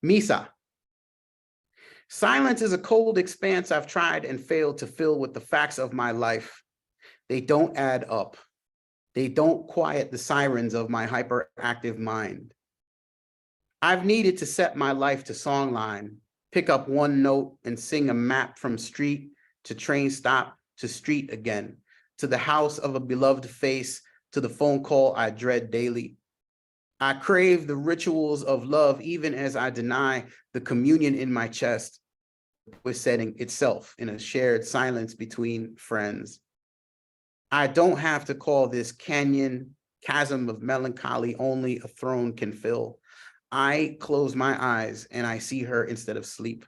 Misa. Silence is a cold expanse I've tried and failed to fill with the facts of my life. They don't add up. They don't quiet the sirens of my hyperactive mind. I've needed to set my life to songline, pick up one note and sing a map from street to train stop to street again, to the house of a beloved face, to the phone call I dread daily. I crave the rituals of love even as I deny the communion in my chest with setting itself in a shared silence between friends. I don't have to call this chasm of melancholy only a throne can fill. I close my eyes and I see her instead of sleep.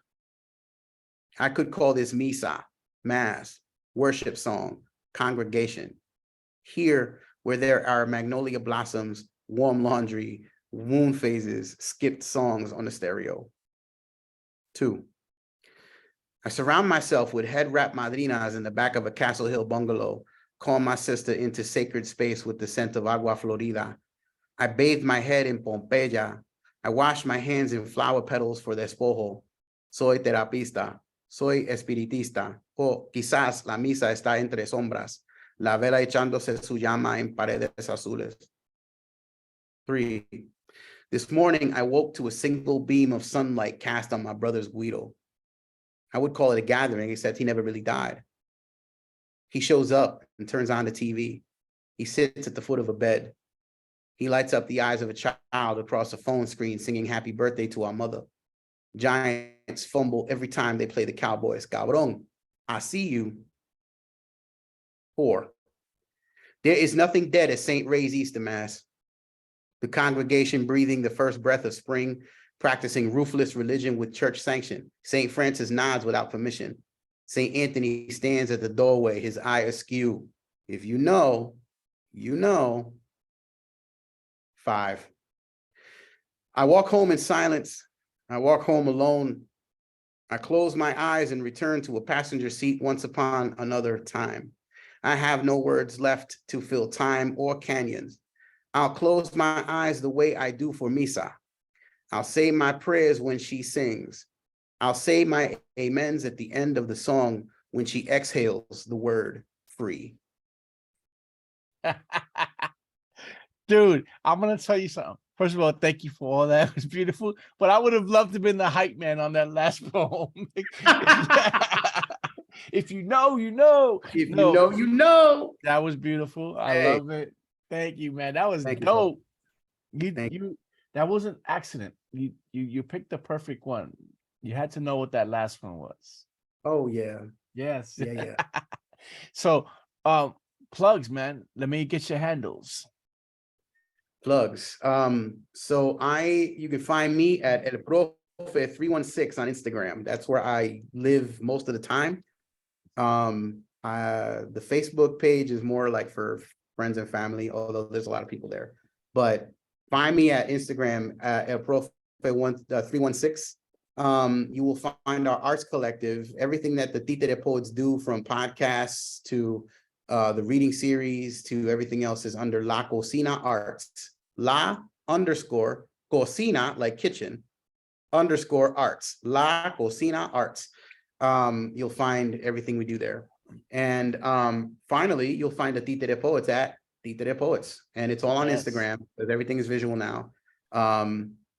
I could call this misa, mass, worship song, congregation. Here, where there are magnolia blossoms, warm laundry, wound phases, skipped songs on the stereo. 2, I surround myself with head wrap madrinas in the back of a Castle Hill bungalow, call my sister into sacred space with the scent of agua florida. I bathed my head in Pompeya. I washed my hands in flower petals for despojo. Soy terapista. Soy espiritista. O quizás la misa está entre sombras. La vela echándose su llama en paredes azules. 3, this morning I woke to a single beam of sunlight cast on my brother's Guido. I would call it a gathering, except he never really died. He shows up and turns on the TV. He sits at the foot of a bed. He lights up the eyes of a child across a phone screen singing happy birthday to our mother. Giants fumble every time they play the Cowboys. Cabrón, I see you. 4, there is nothing dead at St. Ray's Easter Mass. The congregation breathing the first breath of spring, practicing ruthless religion with church sanction. St. Francis nods without permission. St. Anthony stands at the doorway, his eye askew. If you know, you know. 5, I walk home in silence. I walk home alone. I close my eyes and return to a passenger seat once upon another time. I have no words left to fill time or canyons. I'll close my eyes the way I do for Misa. I'll say my prayers when she sings. I'll say my amens at the end of the song when she exhales the word free. Dude, I'm gonna tell you something. First of all, thank you for all that. It was beautiful. But I would have loved to have been the hype man on that last poem. If you know, you know. If you know, you know. That was beautiful. I love it. Thank you, man. That was dope. You that wasn't accident. You picked the perfect one. You had to know what that last one was. Oh yeah. Yes. Yeah. So plugs, man. Let me get your handles. Plugs. So you can find me at El Profe 316 on Instagram. That's where I live most of the time. The Facebook page is more like for friends and family, although there's a lot of people there. But find me at Instagram at El Profe 316. You will find our arts collective, everything that the Títere Poets do, from podcasts to the reading series to everything else, is under La Cocina Arts. La_Cocina, like kitchen, _arts. La Cocina Arts. You'll find everything we do there. And finally, you'll find the Títere Poets at Títere Poets. And it's all on Instagram, because everything is visual now.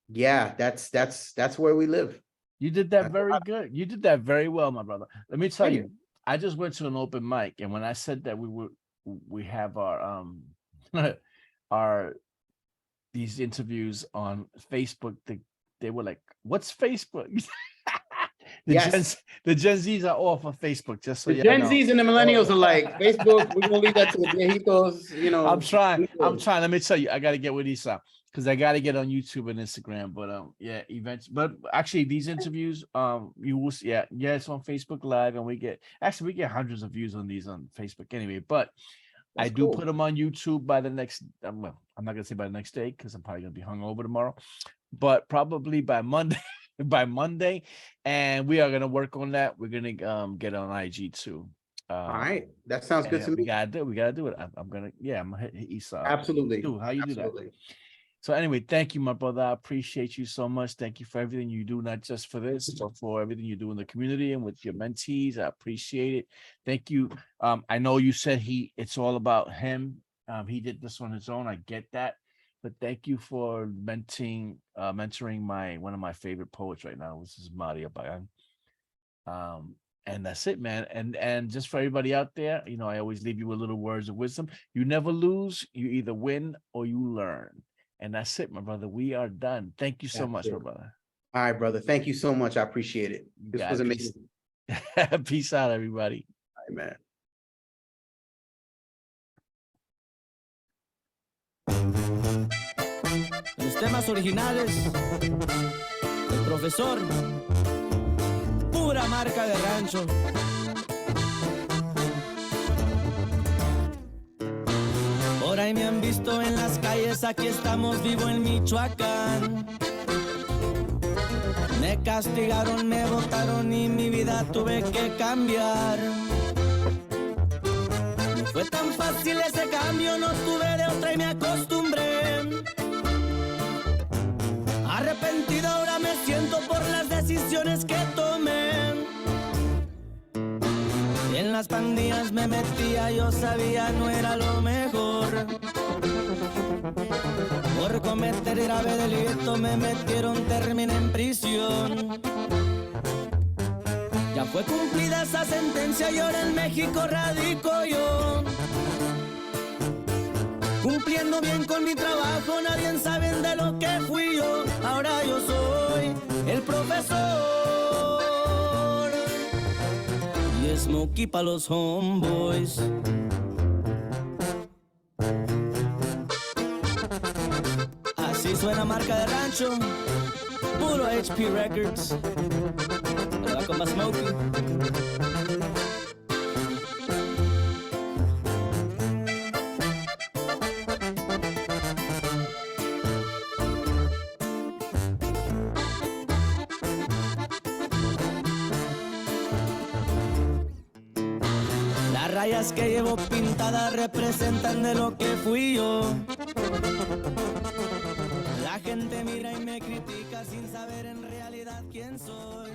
Yeah, that's where we live. You did that very good. You did that very well, my brother. Let me tell you, I just went to an open mic, and when I said that we have our these interviews on Facebook, they were like, "What's Facebook?" The Gen Zs are all for Facebook, just so the Gen Zs and the millennials are like, Facebook, we're gonna leave that to the viejitos, you know. I'm trying. Let me tell you, I gotta get with Isa, because I gotta get on YouTube and Instagram. But yeah, eventually. But actually, these interviews, you will see, it's on Facebook Live, and we get hundreds of views on these on Facebook anyway. But I do put them on YouTube by the next. Well, I'm not gonna say by the next day, because I'm probably gonna be hungover tomorrow, but probably by Monday. By Monday, and we are gonna work on that. We're gonna get on IG too. All right, that sounds good to me. We gotta do it. I'm gonna hit Esau. Absolutely. How you do that? So anyway, thank you, my brother. I appreciate you so much. Thank you for everything you do, not just for this, but for everything you do in the community and with your mentees. I appreciate it. Thank you. I know you said it's all about him. He did this on his own. I get that. But thank you for mentoring one of my favorite poets right now, which is Mario Bagan. And that's it, man. And just for everybody out there, I always leave you with little words of wisdom. You never lose. You either win or you learn. And that's it, my brother. We are done. Thank you so much, my brother. All right, brother. Thank you so much. I appreciate it. This was amazing. Peace out, everybody. All right, man. Los temas originales del profesor pura marca de rancho. Por ahí me han visto en las calles, aquí estamos vivo en Michoacán. Me castigaron, me botaron y mi vida tuve que cambiar. No fue tan fácil ese cambio, no tuve de otra y me acostumbré. Arrepentido ahora me siento por las decisiones que tomé. En las pandillas me metía, yo sabía no era lo mejor. Por cometer grave delito me metieron, terminé en prisión. Ya fue cumplida esa sentencia y ahora en México radico yo. Cumpliendo bien con mi trabajo, nadie sabe de lo que fui yo. Ahora yo soy el profesor y Smokey pa' los homeboys. Así suena marca de rancho, puro HP Records. Ahora con más Smokey. Las rayas que llevo pintadas representan de lo que fui yo. La gente mira y me critica sin saber en realidad quién soy.